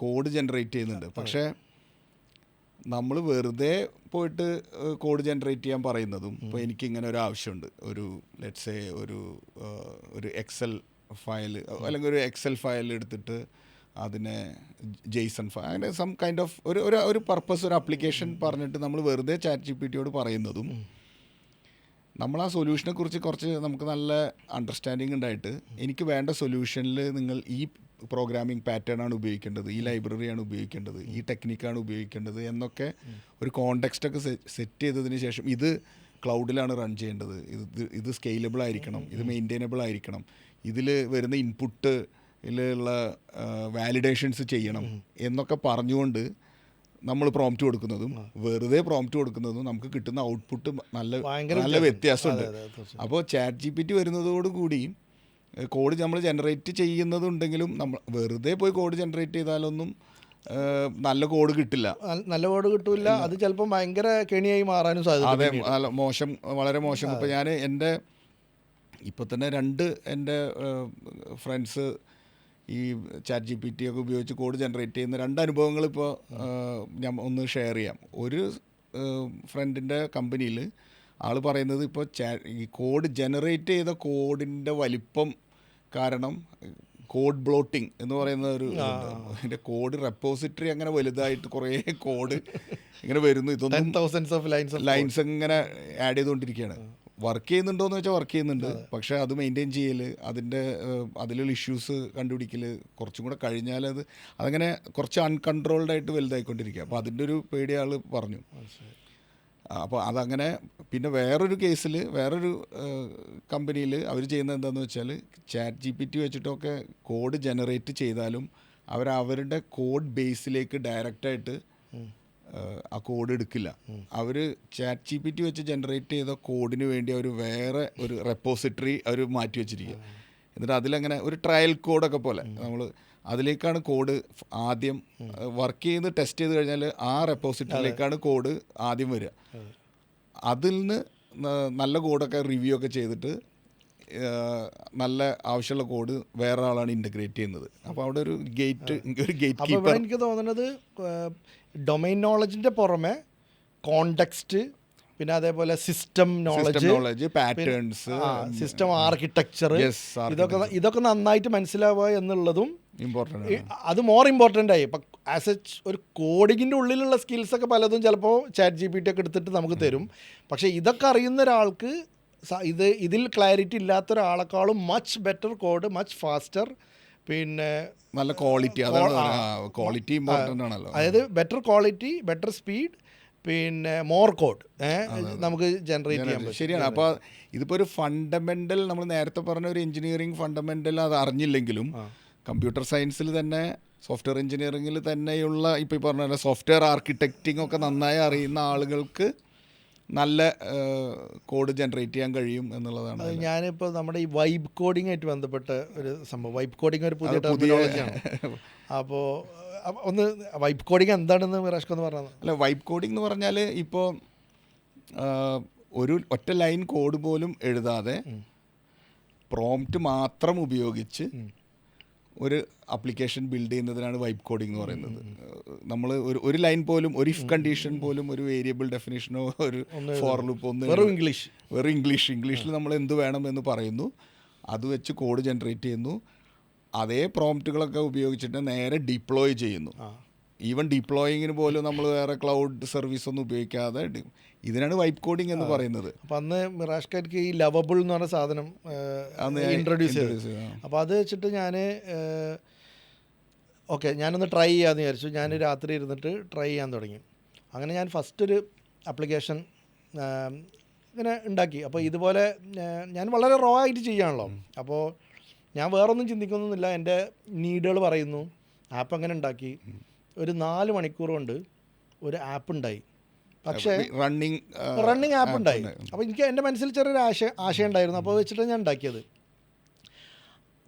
കോഡ് ജനറേറ്റ് ചെയ്യുന്നുണ്ട്. പക്ഷേ നമ്മൾ വെറുതെ പോയിട്ട് കോഡ് ജനറേറ്റ് ചെയ്യാൻ പറയുന്നതും, ഇപ്പോൾ എനിക്കിങ്ങനെ ഒരു ആവശ്യമുണ്ട്, ലെറ്റ്സ് സേ ഒരു എക്സൽ ഫയൽ അല്ലെങ്കിൽ ഒരു എക്സൽ ഫയൽ എടുത്തിട്ട് അതിനെ ജെയ്സൺ ഫയൽ അങ്ങനെ സം കൈൻഡ് ഓഫ് ഒരു പർപ്പസ്, ഒരു ആപ്ലിക്കേഷൻ പറഞ്ഞിട്ട് നമ്മൾ വെറുതെ ചാറ്റ് GPTയോട് പറയുന്നതും, നമ്മൾ ആ സൊല്യൂഷനെ കുറിച്ച് കുറച്ച് നമുക്ക് നല്ല അണ്ടർസ്റ്റാൻഡിങ് ഉണ്ടായിട്ട് എനിക്ക് വേണ്ട സൊല്യൂഷനിൽ നിങ്ങൾ ഈ പ്രോഗ്രാമിംഗ് പാറ്റേൺ ആണ് ഉപയോഗിക്കേണ്ടത്, ഈ ലൈബ്രറിയാണ് ഉപയോഗിക്കേണ്ടത്, ഈ ടെക്നിക്കാണ് ഉപയോഗിക്കേണ്ടത് എന്നൊക്കെ ഒരു കോണ്ടെക്സ്റ്റൊക്കെ സെറ്റ് ചെയ്തതിന് ശേഷം ഇത് ക്ലൗഡിലാണ് റൺ ചെയ്യേണ്ടത്, ഇത് സ്കെയിലബിൾ ആയിരിക്കണം, ഇത് മെയിൻറ്റെയിനബിൾ ആയിരിക്കണം, ഇതിൽ വരുന്ന ഇൻപുട്ടിലുള്ള വാലിഡേഷൻസ് ചെയ്യണം എന്നൊക്കെ പറഞ്ഞുകൊണ്ട് നമ്മൾ പ്രോംപ്റ്റ് കൊടുക്കുന്നതും വെറുതെ പ്രോംപ്റ്റ് കൊടുക്കുന്നതും നമുക്ക് കിട്ടുന്ന ഔട്ട്പുട്ട് നല്ല വ്യത്യാസമുണ്ട്. അപ്പോൾ ചാറ്റ് GPT വരുന്നതോടുകൂടി കോഡ് നമ്മൾ ജനറേറ്റ് ചെയ്യുന്നതുണ്ടെങ്കിലും നമ്മൾ വെറുതെ പോയി കോഡ് ജനറേറ്റ് ചെയ്താലൊന്നും നല്ല കോഡ് കിട്ടില്ല, അത് ചിലപ്പോൾ ഭയങ്കര കെണിയായി മാറാനും സാധ്യത. അതെ, മോശം, വളരെ മോശം. ഇപ്പോൾ ഞാൻ ഇപ്പോൾ തന്നെ 2 എൻ്റെ ഫ്രണ്ട്സ് ഈ ചാറ്റ് GPT ഒക്കെ ഉപയോഗിച്ച് കോഡ് ജനറേറ്റ് ചെയ്യുന്ന 2 അനുഭവങ്ങൾ ഇപ്പോൾ ഞാൻ ഒന്ന് ഷെയർ ചെയ്യാം. ഒരു ഫ്രണ്ടിൻ്റെ കമ്പനിയിൽ ആൾ പറയുന്നത് ഇപ്പോൾ ഈ കോഡ് ജനറേറ്റ് ചെയ്ത കോഡിൻ്റെ വലിപ്പം കാരണം കോഡ് ബ്ലോട്ടിങ് എന്ന് പറയുന്ന അതിൻ്റെ കോഡ് റെപ്പോസിറ്ററി അങ്ങനെ വലുതായിട്ട് കുറേ കോഡ് ഇങ്ങനെ വരുന്നു, ഇതൊന്നും ലൈൻസ് ഇങ്ങനെ ആഡ് ചെയ്തുകൊണ്ടിരിക്കുകയാണ്. വർക്ക് ചെയ്യുന്നുണ്ടോയെന്ന് വെച്ചാൽ വർക്ക് ചെയ്യുന്നുണ്ട്, പക്ഷേ അത് മെയിൻറ്റെയിൻ ചെയ്യൽ, അതിലുള്ള ഇഷ്യൂസ് കണ്ടുപിടിക്കൽ കുറച്ചും കൂടെ കഴിഞ്ഞാൽ അതങ്ങനെ കുറച്ച് അൺകൺട്രോൾഡ് ആയിട്ട് വലുതായിക്കൊണ്ടിരിക്കുക. അപ്പോൾ അതിൻ്റെ ഒരു പേടി ആൾ പറഞ്ഞു. അപ്പോൾ അതങ്ങനെ. പിന്നെ വേറൊരു കേസിൽ വേറൊരു കമ്പനിയിൽ അവർ ചെയ്യുന്നത് എന്താണെന്ന് വെച്ചാൽ ചാറ്റ് GPT വെച്ചിട്ടൊക്കെ കോഡ് ജനറേറ്റ് ചെയ്താലും അവരുടെ കോഡ് ബേസിലേക്ക് ഡയറക്റ്റായിട്ട് ആ കോഡ് എടുക്കില്ല. അവർ ചാറ്റ് GPT വെച്ച് ജനറേറ്റ് ചെയ്ത കോഡിന് വേണ്ടി അവർ വേറെ ഒരു റെപ്പോസിറ്ററി അവർ മാറ്റി വെച്ചിരിക്കുക. എന്നിട്ട് അതിലങ്ങനെ ഒരു ട്രയൽ കോഡൊക്കെ പോലെ നമ്മൾ അതിലേക്കാണ് കോഡ് ആദ്യം വർക്ക് ചെയ്ത് ടെസ്റ്റ് ചെയ്ത് കഴിഞ്ഞാൽ ആ റെപ്പോസിറ്ററിയിലേക്കാണ് കോഡ് ആദ്യം വരിക. അതിൽ നിന്ന് നല്ല കോഡൊക്കെ റിവ്യൂ ഒക്കെ ചെയ്തിട്ട് നല്ല ആവശ്യമുള്ള കോഡ് വേറെ ആളാണ് ഇൻ്റഗ്രേറ്റ് ചെയ്യുന്നത്. അപ്പോൾ അവിടെ ഒരു ഗേറ്റ് കീപ്പർ. എനിക്ക് തോന്നുന്നത് ഡൊമൈൻ നോളജിൻ്റെ പുറമെ കോണ്ടെക്സ്റ്റ്, പിന്നെ അതേപോലെ system knowledge, patterns, system architecture, ഇതൊക്കെ നന്നായിട്ട് മനസ്സിലാവുക എന്നുള്ളതും അത് മോർ ഇമ്പോർട്ടൻ്റ് ആയി. ഇപ്പം ആസ് എ ഒരു കോഡിങ്ങിൻ്റെ ഉള്ളിലുള്ള സ്കിൽസൊക്കെ പലതും ചിലപ്പോൾ ചാറ്റ് GPT ഒക്കെ എടുത്തിട്ട് നമുക്ക് തരും. പക്ഷേ ഇതൊക്കെ അറിയുന്ന ഒരാൾക്ക് ഇതിൽ ക്ലാരിറ്റി ഇല്ലാത്ത ഒരാളെക്കാളും much better code, much faster, പിന്നെ നല്ല ക്വാളിറ്റി, ക്വാളിറ്റി ഇമ്പോർട്ടൻ്റ് ആണല്ലോ. അതായത് ബെറ്റർ ക്വാളിറ്റി, ബെറ്റർ സ്പീഡ്, പിന്നെ മോർ കോഡ് നമുക്ക് ജനറേറ്റ് ചെയ്യാൻ പറ്റും. ശരിയാണ്. അപ്പോൾ ഇതിപ്പോൾ ഒരു ഫണ്ടമെൻ്റൽ, നമ്മൾ നേരത്തെ പറഞ്ഞ ഒരു എഞ്ചിനീയറിംഗ് ഫണ്ടമെൻ്റൽ അത് അറിഞ്ഞില്ലെങ്കിലും കമ്പ്യൂട്ടർ സയൻസിൽ തന്നെ, സോഫ്റ്റ്വെയർ എഞ്ചിനീയറിംഗിൽ തന്നെയുള്ള ഇപ്പോൾ ഈ പറഞ്ഞ സോഫ്റ്റ്വെയർ ആർക്കിടെക്റ്റിംഗ് ഒക്കെ നന്നായി അറിയുന്ന ആളുകൾക്ക് നല്ല കോഡ് ജനറേറ്റ് ചെയ്യാൻ കഴിയും എന്നുള്ളതാണ്. ഞാനിപ്പോൾ നമ്മുടെ ഈ വൈബ് കോഡിംഗ് ആയിട്ട് ബന്ധപ്പെട്ട ഒരു സംഭവം, വൈബ് കോഡിംഗ് ഒരു പുതിയ ടെർമിനോളജിയാണ്. അപ്പോൾ ഒന്ന് വൈബ് കോഡിംഗ് എന്താണെന്ന് മിറാഷ്ക്ക് ഒന്ന് പറഞ്ഞത്. അല്ല, വൈബ് കോഡിംഗ് എന്ന് പറഞ്ഞാൽ ഇപ്പോൾ ഒരു ഒറ്റ ലൈൻ കോഡ് പോലും എഴുതാതെ പ്രോംപ്റ്റ് മാത്രം ഉപയോഗിച്ച് ഒരു ആപ്ലിക്കേഷൻ ബിൽഡ് ചെയ്യുന്നതിനാണ് വൈബ് കോഡിംഗ് എന്ന് പറയുന്നത്. നമ്മൾ ഒരു ലൈൻ പോലും, ഒരു ഇഫ് കണ്ടീഷൻ പോലും, ഒരു വേരിയബിൾ ഡെഫിനേഷനോ ഒരു ഫോർ ലൂപ്പ് ഒന്നും, വെറും ഇംഗ്ലീഷിൽ നമ്മൾ എന്ത് വേണം എന്ന് പറയുന്നു, അത് വെച്ച് കോഡ് ജനറേറ്റ് ചെയ്യുന്നു. അതേ പ്രോംപ്റ്റുകളൊക്കെ ഉപയോഗിച്ചിട്ട് നേരെ ഡിപ്ലോയ് ചെയ്യുന്നു. ഈവൻ ഡിപ്ലോയിങ്ങിന് പോലും നമ്മൾ വേറെ ക്ലൗഡ് സർവീസ് ഒന്നും ഉപയോഗിക്കാതെ ഇതിനാണ് വൈബ് കോഡിംഗ് എന്ന് പറയുന്നത്. അപ്പം അന്ന് മിറാഷ്ക്ക് ഈ ലവബിൾ എന്ന് പറഞ്ഞ സാധനം ഇൻട്രൊഡ്യൂസ് ചെയ്തു. അപ്പോൾ അത് വെച്ചിട്ട് ഞാനൊന്ന് ട്രൈ ചെയ്യാമെന്ന് വിചാരിച്ചു. ഞാൻ രാത്രി ഇരുന്നിട്ട് ട്രൈ ചെയ്യാൻ തുടങ്ങി. അങ്ങനെ ഞാൻ ഫസ്റ്റ് ഒരു ആപ്ലിക്കേഷൻ ഇങ്ങനെ ഉണ്ടാക്കി. അപ്പോൾ ഇതുപോലെ ഞാൻ വളരെ റോ ആയിട്ട് ചെയ്യാണല്ലോ. അപ്പോൾ ഞാൻ വേറൊന്നും ചിന്തിക്കുന്നൊന്നുമില്ല, എൻ്റെ നീഡുകൾ പറയുന്നു, ആപ്പ് അങ്ങനെ ഉണ്ടാക്കി. ഒരു 4 മണിക്കൂർ കൊണ്ട് ഒരു ആപ്പ് ഉണ്ടായി. പക്ഷേ റണ്ണിങ് ആപ്പ് ഉണ്ടായി. അപ്പോൾ എനിക്ക് എൻ്റെ മനസ്സിൽ ചെറിയൊരു ആശയം ഉണ്ടായിരുന്നു. അപ്പോൾ വെച്ചിട്ട് ഞാൻ ഉണ്ടാക്കിയത്.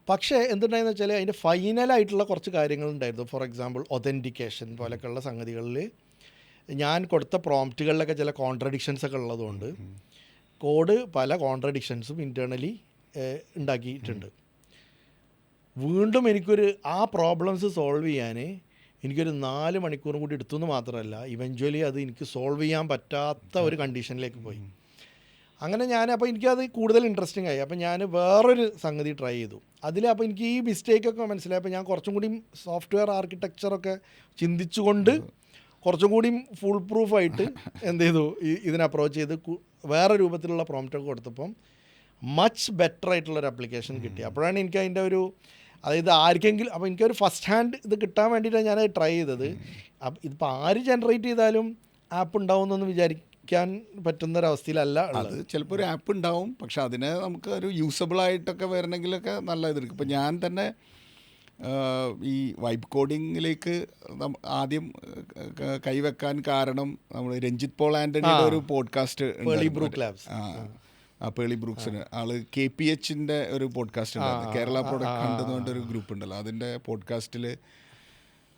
പക്ഷേ എന്തുണ്ടായെന്ന് വെച്ചാൽ അതിൻ്റെ ഫൈനലായിട്ടുള്ള കുറച്ച് കാര്യങ്ങളുണ്ടായിരുന്നു. ഫോർ എക്സാമ്പിൾ ഒതൻറ്റിക്കേഷൻ പോലെയൊക്കെയുള്ള സംഗതികളിൽ ഞാൻ കൊടുത്ത പ്രോംപ്റ്റുകളിലൊക്കെ ചില കോൺട്രഡിക്ഷൻസ് ഒക്കെ ഉള്ളതുകൊണ്ട് കോഡ് പല കോൺട്രഡിക്ഷൻസും ഇൻറ്റേർണലി ഉണ്ടാക്കിയിട്ടുണ്ട്. വീണ്ടും എനിക്കൊരു ആ പ്രോബ്ലംസ് സോൾവ് ചെയ്യാൻ എനിക്കൊരു 4 മണിക്കൂറും കൂടി എടുത്തു എന്ന് മാത്രമല്ല, ഇവഞ്ച്വലി അത് എനിക്ക് സോൾവ് ചെയ്യാൻ പറ്റാത്ത ഒരു കണ്ടീഷനിലേക്ക് പോയി. അങ്ങനെ അപ്പോൾ എനിക്കത് കൂടുതൽ ഇൻട്രസ്റ്റിംഗ് ആയി. അപ്പോൾ ഞാൻ വേറൊരു സംഗതി ട്രൈ ചെയ്തു. അപ്പോൾ എനിക്ക് ഈ മിസ്റ്റേക്കൊക്കെ മനസ്സിലായപ്പോൾ ഞാൻ കുറച്ചും കൂടി സോഫ്റ്റ്വെയർ ആർക്കിടെക്ചറൊക്കെ ചിന്തിച്ചുകൊണ്ട് കുറച്ചും കൂടി ഫുൾ പ്രൂഫായിട്ട് എന്ത് ചെയ്തു, ഇതിനെ അപ്രോച്ച് ചെയ്ത് വേറെ രൂപത്തിലുള്ള പ്രോംപ്റ്റൊക്കെ കൊടുത്തപ്പം മച്ച് ബെറ്റർ ആയിട്ടുള്ളൊരു ആപ്ലിക്കേഷൻ കിട്ടി. അപ്പോഴാണ് എനിക്ക് അതിൻ്റെ ഒരു, അതായത് ആർക്കെങ്കിലും, അപ്പോൾ എനിക്കൊരു ഫസ്റ്റ് ഹാൻഡ് ഇത് കിട്ടാൻ വേണ്ടിയിട്ടാണ് ഞാനത് ട്രൈ ചെയ്തത്. അപ്പം ഇതിപ്പോൾ ആര് ജനറേറ്റ് ചെയ്താലും ആപ്പ് ഉണ്ടാവുമെന്നൊന്നും വിചാരിക്കാൻ പറ്റുന്നൊരവസ്ഥയിലല്ല ഉള്ളത്. അത് ചിലപ്പോൾ ഒരു ആപ്പ് ഉണ്ടാവും, പക്ഷെ അതിനെ നമുക്ക് ഒരു യൂസബിളായിട്ടൊക്കെ വരണമെങ്കിലൊക്കെ നല്ല ഇതെടുക്കും. ഇപ്പം ഞാൻ തന്നെ ഈ വൈബ് കോഡിങ്ങിലേക്ക് ആദ്യം കൈവെക്കാൻ കാരണം നമ്മൾ രഞ്ജിത്ത് പോൾ ആൻ്റണിയുടെ ഒരു പോഡ്കാസ്റ്റ് പേളി ബ്രൂക്സിന് ആള് KPH-ൻ്റെ ഒരു പോഡ്കാസ്റ്റ് ഉണ്ടായിരുന്നു, കേരള പ്രൊഡക്റ്റ് ഹണ്ട് എന്ന് പറഞ്ഞൊരു ഗ്രൂപ്പ് ഉണ്ടല്ലോ, അതിൻ്റെ പോഡ്കാസ്റ്റിൽ.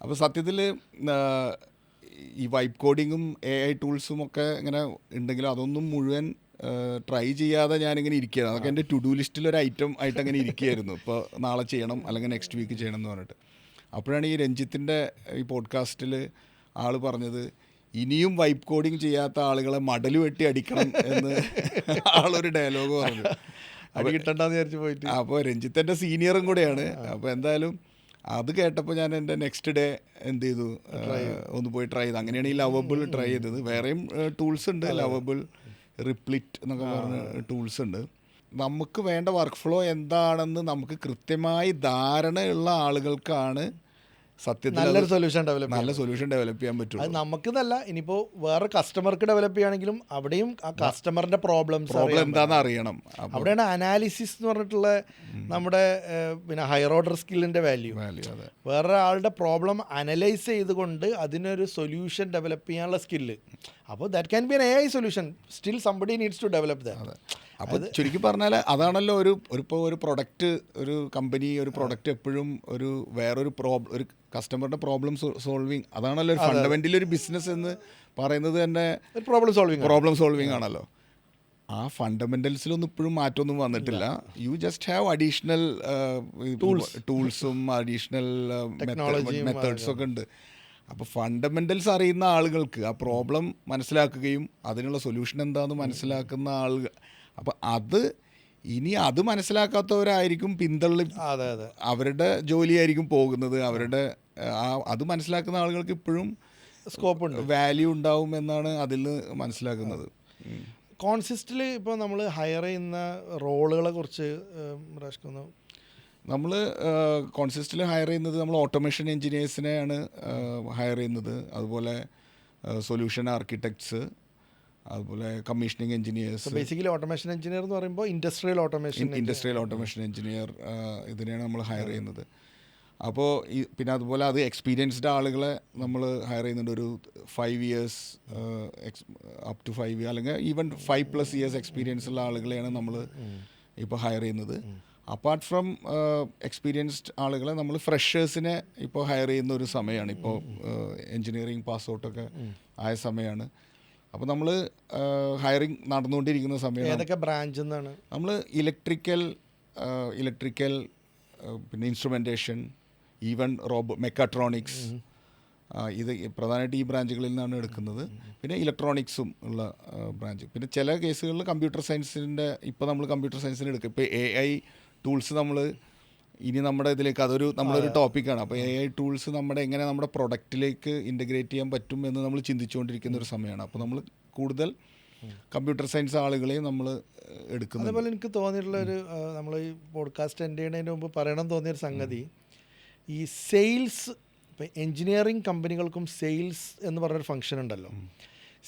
അപ്പോൾ സത്യത്തിൽ ഈ വൈബ് കോഡിങ്ങും AI ടൂൾസും ഒക്കെ ഇങ്ങനെ ഉണ്ടെങ്കിലും അതൊന്നും മുഴുവൻ ട്രൈ ചെയ്യാതെ ഞാനിങ്ങനെ ഇരിക്കുകയാണ്. അതൊക്കെ എൻ്റെ ടു ഡു ലിസ്റ്റിൽ ഒരു ഐറ്റം ആയിട്ട് അങ്ങനെ ഇരിക്കുകയായിരുന്നു. ഇപ്പോൾ നാളെ ചെയ്യണം അല്ലെങ്കിൽ നെക്സ്റ്റ് വീക്ക് ചെയ്യണം എന്ന് പറഞ്ഞിട്ട്. അപ്പോഴാണ് ഈ രഞ്ജിത്തിൻ്റെ ഈ പോഡ്കാസ്റ്റിൽ ആൾ പറഞ്ഞത്, ഇനിയും വൈബ് കോഡിങ് ചെയ്യാത്ത ആളുകളെ മടല് വെട്ടി അടിക്കണം എന്ന് ആളൊരു ഡയലോഗ് പറഞ്ഞു. അത് കിട്ടണ്ടെന്ന് വിചാരിച്ച് പോയിട്ട്. അപ്പോൾ രഞ്ജിത്തിൻ്റെ സീനിയറും കൂടെയാണ്. അപ്പോൾ എന്തായാലും അത് കേട്ടപ്പോൾ ഞാൻ എൻ്റെ നെക്സ്റ്റ് ഡേ എന്ത് ചെയ്തു, ഒന്ന് പോയി ട്രൈ ചെയ്തു. അങ്ങനെയാണ് ഈ ലവബിൾ ട്രൈ ചെയ്തത്. വേറെയും ടൂൾസ് ഉണ്ട്, ലവബിൾ, റിപ്ലിറ്റ് എന്നൊക്കെ പറഞ്ഞ ടൂൾസ് ഉണ്ട്. നമുക്ക് വേണ്ട വർക്ക് ഫ്ലോ എന്താണെന്ന് നമുക്ക് കൃത്യമായി ധാരണയുള്ള ആളുകൾക്കാണ് സത്യത്തിൽ നല്ലൊരു സൊല്യൂഷൻ ഡെവലപ്പ് ചെയ്യാൻ പറ്റും. അത് നമുക്കെന്നല്ല, ഇനിയിപ്പോൾ വേറെ കസ്റ്റമർക്ക് ഡെവലപ്പ് ചെയ്യുകയാണെങ്കിലും അവിടെയും ആ കസ്റ്റമറിൻ്റെ പ്രോബ്ലം എന്താണെന്ന് അറിയണം. അവിടെയാണ് അനാലിസിസ് എന്ന് പറഞ്ഞിട്ടുള്ള നമ്മുടെ പിന്നെ ഹയർ ഓർഡർ സ്കില്ലിൻ്റെ വാല്യൂ. വേറെ ആളുടെ പ്രോബ്ലം അനലൈസ് ചെയ്തുകൊണ്ട് അതിനൊരു സൊല്യൂഷൻ ഡെവലപ്പ് ചെയ്യാനുള്ള സ്കില്ല്. അപ്പോൾ that can be an AI solution, still somebody needs to develop that. അപ്പോൾ ചുരുക്കി പറഞ്ഞാൽ അതാണല്ലോ ഒരു പ്രൊഡക്റ്റ്, ഒരു കമ്പനി ഒരു പ്രൊഡക്റ്റ് എപ്പോഴും വേറൊരു ഒരു കസ്റ്റമറുടെ പ്രോബ്ലം സോൾവിങ്, അതാണല്ലോ ഒരു ഫണ്ടമെൻ്റലി ഒരു ബിസിനസ് എന്ന് പറയുന്നത് തന്നെ പ്രോബ്ലം സോൾവിങ് ആണല്ലോ. ആ ഫണ്ടമെൻ്റൽസിലൊന്നും ഇപ്പോഴും മാറ്റമൊന്നും വന്നിട്ടില്ല. യു ജസ്റ്റ് ഹാവ് അഡീഷണൽ ടൂൾസും അഡീഷണൽ മെത്തേഡ്സും ഒക്കെ ഉണ്ട്. അപ്പോൾ ഫണ്ടമെൻ്റൽസ് അറിയുന്ന ആളുകൾക്ക് ആ പ്രോബ്ലം മനസ്സിലാക്കുകയും അതിനുള്ള സൊല്യൂഷൻ എന്താണെന്ന് മനസ്സിലാക്കുന്ന ആളുകൾ, അപ്പോൾ അത് മനസ്സിലാക്കാത്തവരായിരിക്കും പിന്തള്ളി, അവരുടെ ജോലിയായിരിക്കും പോകുന്നത്. അവരുടെ അത് മനസ്സിലാക്കുന്ന ആളുകൾക്ക് ഇപ്പോഴും സ്കോപ്പ് ഉണ്ട്, വാല്യൂ ഉണ്ടാവും എന്നാണ് അതിൽ നിന്ന് മനസ്സിലാക്കുന്നത്. കോൺസിസ്റ്റിൽ ഇപ്പോൾ നമ്മൾ ഹയർ ചെയ്യുന്ന റോളുകളെ കുറിച്ച് രാഷ്കൊന്ന്. നമ്മൾ കോൺസിസ്റ്റിൽ ഹയർ ചെയ്യുന്നത് നമ്മൾ ഓട്ടോമേഷൻ എഞ്ചിനീയേഴ്സിനെയാണ് ഹയർ ചെയ്യുന്നത്. അതുപോലെ സൊല്യൂഷൻ ആർക്കിടെക്ട്സ്, അതുപോലെ commissioning engineers. Basically automation engineer എന്ന് പറയുമ്പോൾ ഇൻഡസ്ട്രിയൽ ഓട്ടോമേഷൻ എഞ്ചിനീയർ ഇതിനെയാണ് നമ്മൾ ഹയർ ചെയ്യുന്നത്. അപ്പോൾ പിന്നെ അതുപോലെ അത് എക്സ്പീരിയൻസ്ഡ് ആളുകളെ നമ്മൾ ഹയർ ചെയ്യുന്നുണ്ട്. ഒരു 5 years അപ് ടു 5 years അല്ലെങ്കിൽ ഈവൻ 5+ years എക്സ്പീരിയൻസ് ഉള്ള ആളുകളെയാണ് നമ്മൾ ഇപ്പോൾ ഹയർ ചെയ്യുന്നത്. അപ്പാർട്ട് ഫ്രം എക്സ്പീരിയൻസ്ഡ് ആളുകളെ നമ്മൾ ഫ്രഷേഴ്സിനെ ഇപ്പോൾ ഹയർ ചെയ്യുന്ന ഒരു സമയമാണ്. ഇപ്പോൾ എൻജിനീയറിംഗ് പാസ് ഔട്ടൊക്കെ ആയ സമയമാണ്. അപ്പോൾ നമ്മൾ ഹയറിങ് നടന്നുകൊണ്ടിരിക്കുന്ന സമയം. ഏതൊക്കെ ബ്രാഞ്ച് എന്നാണ്? നമ്മൾ ഇലക്ട്രിക്കൽ, പിന്നെ ഇൻസ്ട്രുമെൻറ്റേഷൻ, ഈവൻ മെക്കാട്രോണിക്സ്, ഇത് പ്രധാനമായിട്ട് ഈ ബ്രാഞ്ചുകളിൽ നിന്നാണ് എടുക്കുന്നത്. പിന്നെ ഇലക്ട്രോണിക്സും ഉള്ള ബ്രാഞ്ച്. പിന്നെ ചില കേസുകളിൽ കമ്പ്യൂട്ടർ സയൻസിൻ്റെ, ഇപ്പോൾ നമ്മൾ കമ്പ്യൂട്ടർ സയൻസിന് എടുക്കും. ഇപ്പോൾ AI ടൂൾസ് നമ്മൾ ഇനി നമ്മുടെ ഇതിലേക്ക് നമ്മളൊരു ടോപ്പിക്കാണ്. അപ്പോൾ AI ടൂൾസ് എങ്ങനെ നമ്മുടെ പ്രൊഡക്റ്റിലേക്ക് ഇൻ്റഗ്രേറ്റ് ചെയ്യാൻ പറ്റും എന്ന് നമ്മൾ ചിന്തിച്ചുകൊണ്ടിരിക്കുന്ന ഒരു സമയമാണ്. അപ്പോൾ നമ്മൾ കൂടുതൽ കമ്പ്യൂട്ടർ സയൻസ് ആളുകളെയും നമ്മൾ എടുക്കുന്നത്. അതേപോലെ എനിക്ക് തോന്നിയിട്ടുള്ളൊരു, നമ്മൾ ഈ പോഡ്കാസ്റ്റ് എൻഡ് ചെയ്യുന്നതിന് മുമ്പ് പറയണം തോന്നിയൊരു സംഗതി, ഈ സെയിൽസ്, ഇപ്പം എൻജിനീയറിങ് കമ്പനികൾക്കും സെയിൽസ് എന്ന് പറഞ്ഞൊരു ഫംഗ്ഷൻ ഉണ്ടല്ലോ.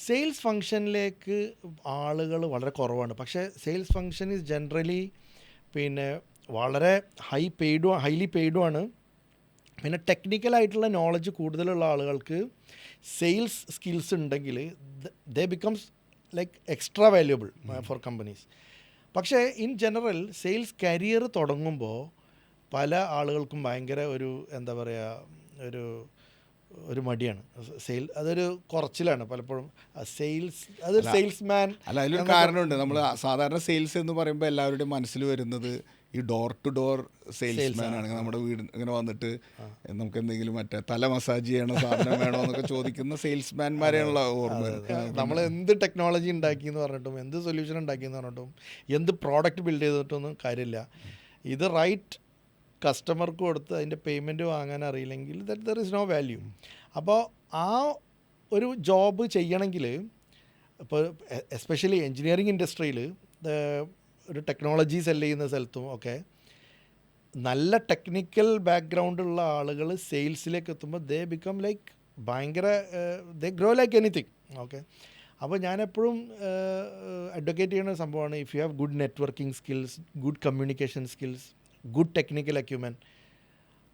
സെയിൽസ് ഫംഗ്ഷനിലേക്ക് ആളുകൾ വളരെ കുറവാണ്. പക്ഷേ സെയിൽസ് ഫംഗ്ഷൻ ഈസ് ജനറലി പിന്നെ വളരെ ഹൈലി പെയ്ഡുമാണ്. പിന്നെ ടെക്നിക്കലായിട്ടുള്ള നോളജ് കൂടുതലുള്ള ആളുകൾക്ക് സെയിൽസ് സ്കിൽസ് ഉണ്ടെങ്കിൽ they becomes like extra valuable for companies. പക്ഷേ ഇൻ ജനറൽ സെയിൽസ് കരിയർ തുടങ്ങുമ്പോൾ പല ആളുകൾക്കും ഭയങ്കര ഒരു എന്താ പറയുക, ഒരു ഒരു മടിയാണ്. അതൊരു കുറച്ചിലാണ് പലപ്പോഴും. അതൊരു സെയിൽസ്മാൻ. അല്ല, അതിലൊരു കാരണമുണ്ട്. നമ്മൾ സാധാരണ സെയിൽസ് എന്ന് പറയുമ്പോൾ എല്ലാവരുടെയും മനസ്സിൽ വരുന്നത് ഈ ഡോർ ടു ഡോർ സെയിൽസ്മാൻ ആണ്. നമ്മുടെ വീട് ഇങ്ങനെ വന്നിട്ട് നമുക്ക് എന്തെങ്കിലും മറ്റേ തല മസാജ് ചെയ്യണ സാധനം വേണോ എന്നൊക്കെ ചോദിക്കുന്ന സെയിൽസ്മാൻമാരെയുള്ള ഓർമ്മ. നമ്മൾ എന്ത് ടെക്നോളജി ഉണ്ടാക്കി എന്ന് പറഞ്ഞിട്ടും എന്ത് സൊല്യൂഷൻ ഉണ്ടാക്കി എന്ന് പറഞ്ഞിട്ടും എന്ത് പ്രോഡക്റ്റ് ബിൽഡ് ചെയ്തിട്ടൊന്നും കാര്യമില്ല. ഇത് റൈറ്റ് കസ്റ്റമർക്ക് കൊടുത്ത് അതിൻ്റെ പേയ്മെൻറ്റ് വാങ്ങാൻ അറിയില്ലെങ്കിൽ ദർ ഇസ് നോ വാല്യൂ. അപ്പോൾ ആ ഒരു ജോബ് ചെയ്യണമെങ്കിൽ ഇപ്പോൾ എസ്പെഷ്യലി എൻജിനീയറിംഗ് ഇൻഡസ്ട്രിയിൽ ഒരു ടെക്നോളജി സെല്ല് ചെയ്യുന്ന സ്ഥലത്തും ഒക്കെ നല്ല ടെക്നിക്കൽ ബാക്ക്ഗ്രൗണ്ടുള്ള ആളുകൾ സെയിൽസിലേക്ക് എത്തുമ്പോൾ ദേ ബിക്കം ലൈക്ക് ഭയങ്കര they grow like anything. Okay, അപ്പോൾ ഞാനെപ്പോഴും അഡ്വക്കേറ്റ് ചെയ്യുന്ന സംഭവമാണ്, if you have good networking skills, good communication skills, good technical acumen,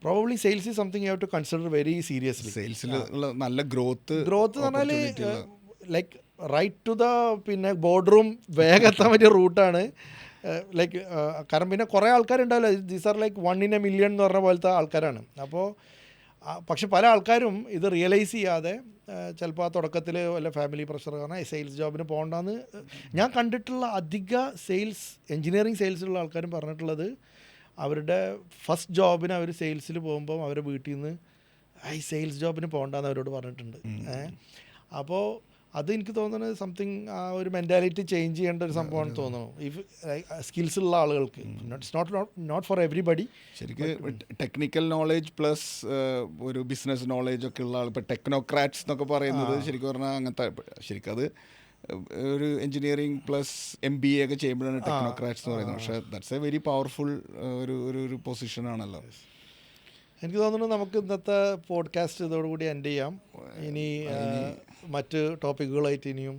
probably sales is something you have to consider very seriously. സെയിൽസിൽ നല്ല growth എന്ന് പറഞ്ഞാൽ like right to the പിന്നെ board room വേഗം എത്താൻ പറ്റിയ റൂട്ടാണ്. ലൈക്ക് കാരണം പിന്നെ കുറേ ആൾക്കാരുണ്ടാവില്ല, these are like 1 in a million എന്ന് പറഞ്ഞ പോലത്തെ ആൾക്കാരാണ്. അപ്പോൾ പക്ഷെ പല ആൾക്കാരും ഇത് റിയലൈസ് ചെയ്യാതെ ചിലപ്പോൾ ആ തുടക്കത്തിൽ വല്ല ഫാമിലി പ്രഷർ കാരണം സെയിൽസ് ജോബിന് പോകണ്ടെന്ന് ഞാൻ കണ്ടിട്ടുള്ള അധിക എൻജിനീയറിംഗ് സെയിൽസിലുള്ള ആൾക്കാരും പറഞ്ഞിട്ടുള്ളത്, അവരുടെ ഫസ്റ്റ് ജോബിന് അവർ സെയിൽസിൽ പോകുമ്പം അവരുടെ വീട്ടിൽ നിന്ന് സെയിൽസ് ജോബിന് പോകണ്ടെന്ന് അവരോട് പറഞ്ഞിട്ടുണ്ട്. അപ്പോൾ അത് എനിക്ക് തോന്നുന്നത് സംതിങ് ആ ഒരു മെൻറ്റാലിറ്റി ചേഞ്ച് ചെയ്യേണ്ട ഒരു സംഭവമാണ് തോന്നുന്നു. ഇഫ് സ്കിൽസ് ഉള്ള ആളുകൾക്ക്, നോട്ട് ഫോർ എവറിബഡി. ശരിക്കും ടെക്നിക്കൽ നോളേജ് പ്ലസ് ഒരു ബിസിനസ് നോളേജ് ഒക്കെ ഉള്ള ആൾ, ഇപ്പോൾ ടെക്നോക്രാറ്റ്സ് എന്നൊക്കെ പറയുന്നത് ശരിക്കും പറഞ്ഞാൽ അങ്ങനത്തെ, ശരിക്കും അത് ഒരു എൻജിനീയറിംഗ് പ്ലസ് MBA ഒക്കെ ചെയ്യുമ്പോഴാണ് ടെക്നോക്രാറ്റ്സ് എന്ന് പറയുന്നത്. പക്ഷേ ദാറ്റ്സ് എ വെരി പവർഫുൾ ഒരു പൊസിഷനാണല്ലോ. എനിക്ക് തോന്നുന്നു നമുക്ക് ഇന്നത്തെ പോഡ്കാസ്റ്റ് ഇതോടുകൂടി എൻഡ് ചെയ്യാം. ഇനി മറ്റ് ടോപ്പിക്കുകളായിട്ട് ഇനിയും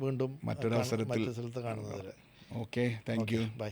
വീണ്ടും മറ്റൊരു അവസരത്തിൽ കാണുന്നത് വരെ. Okay, thank you, by.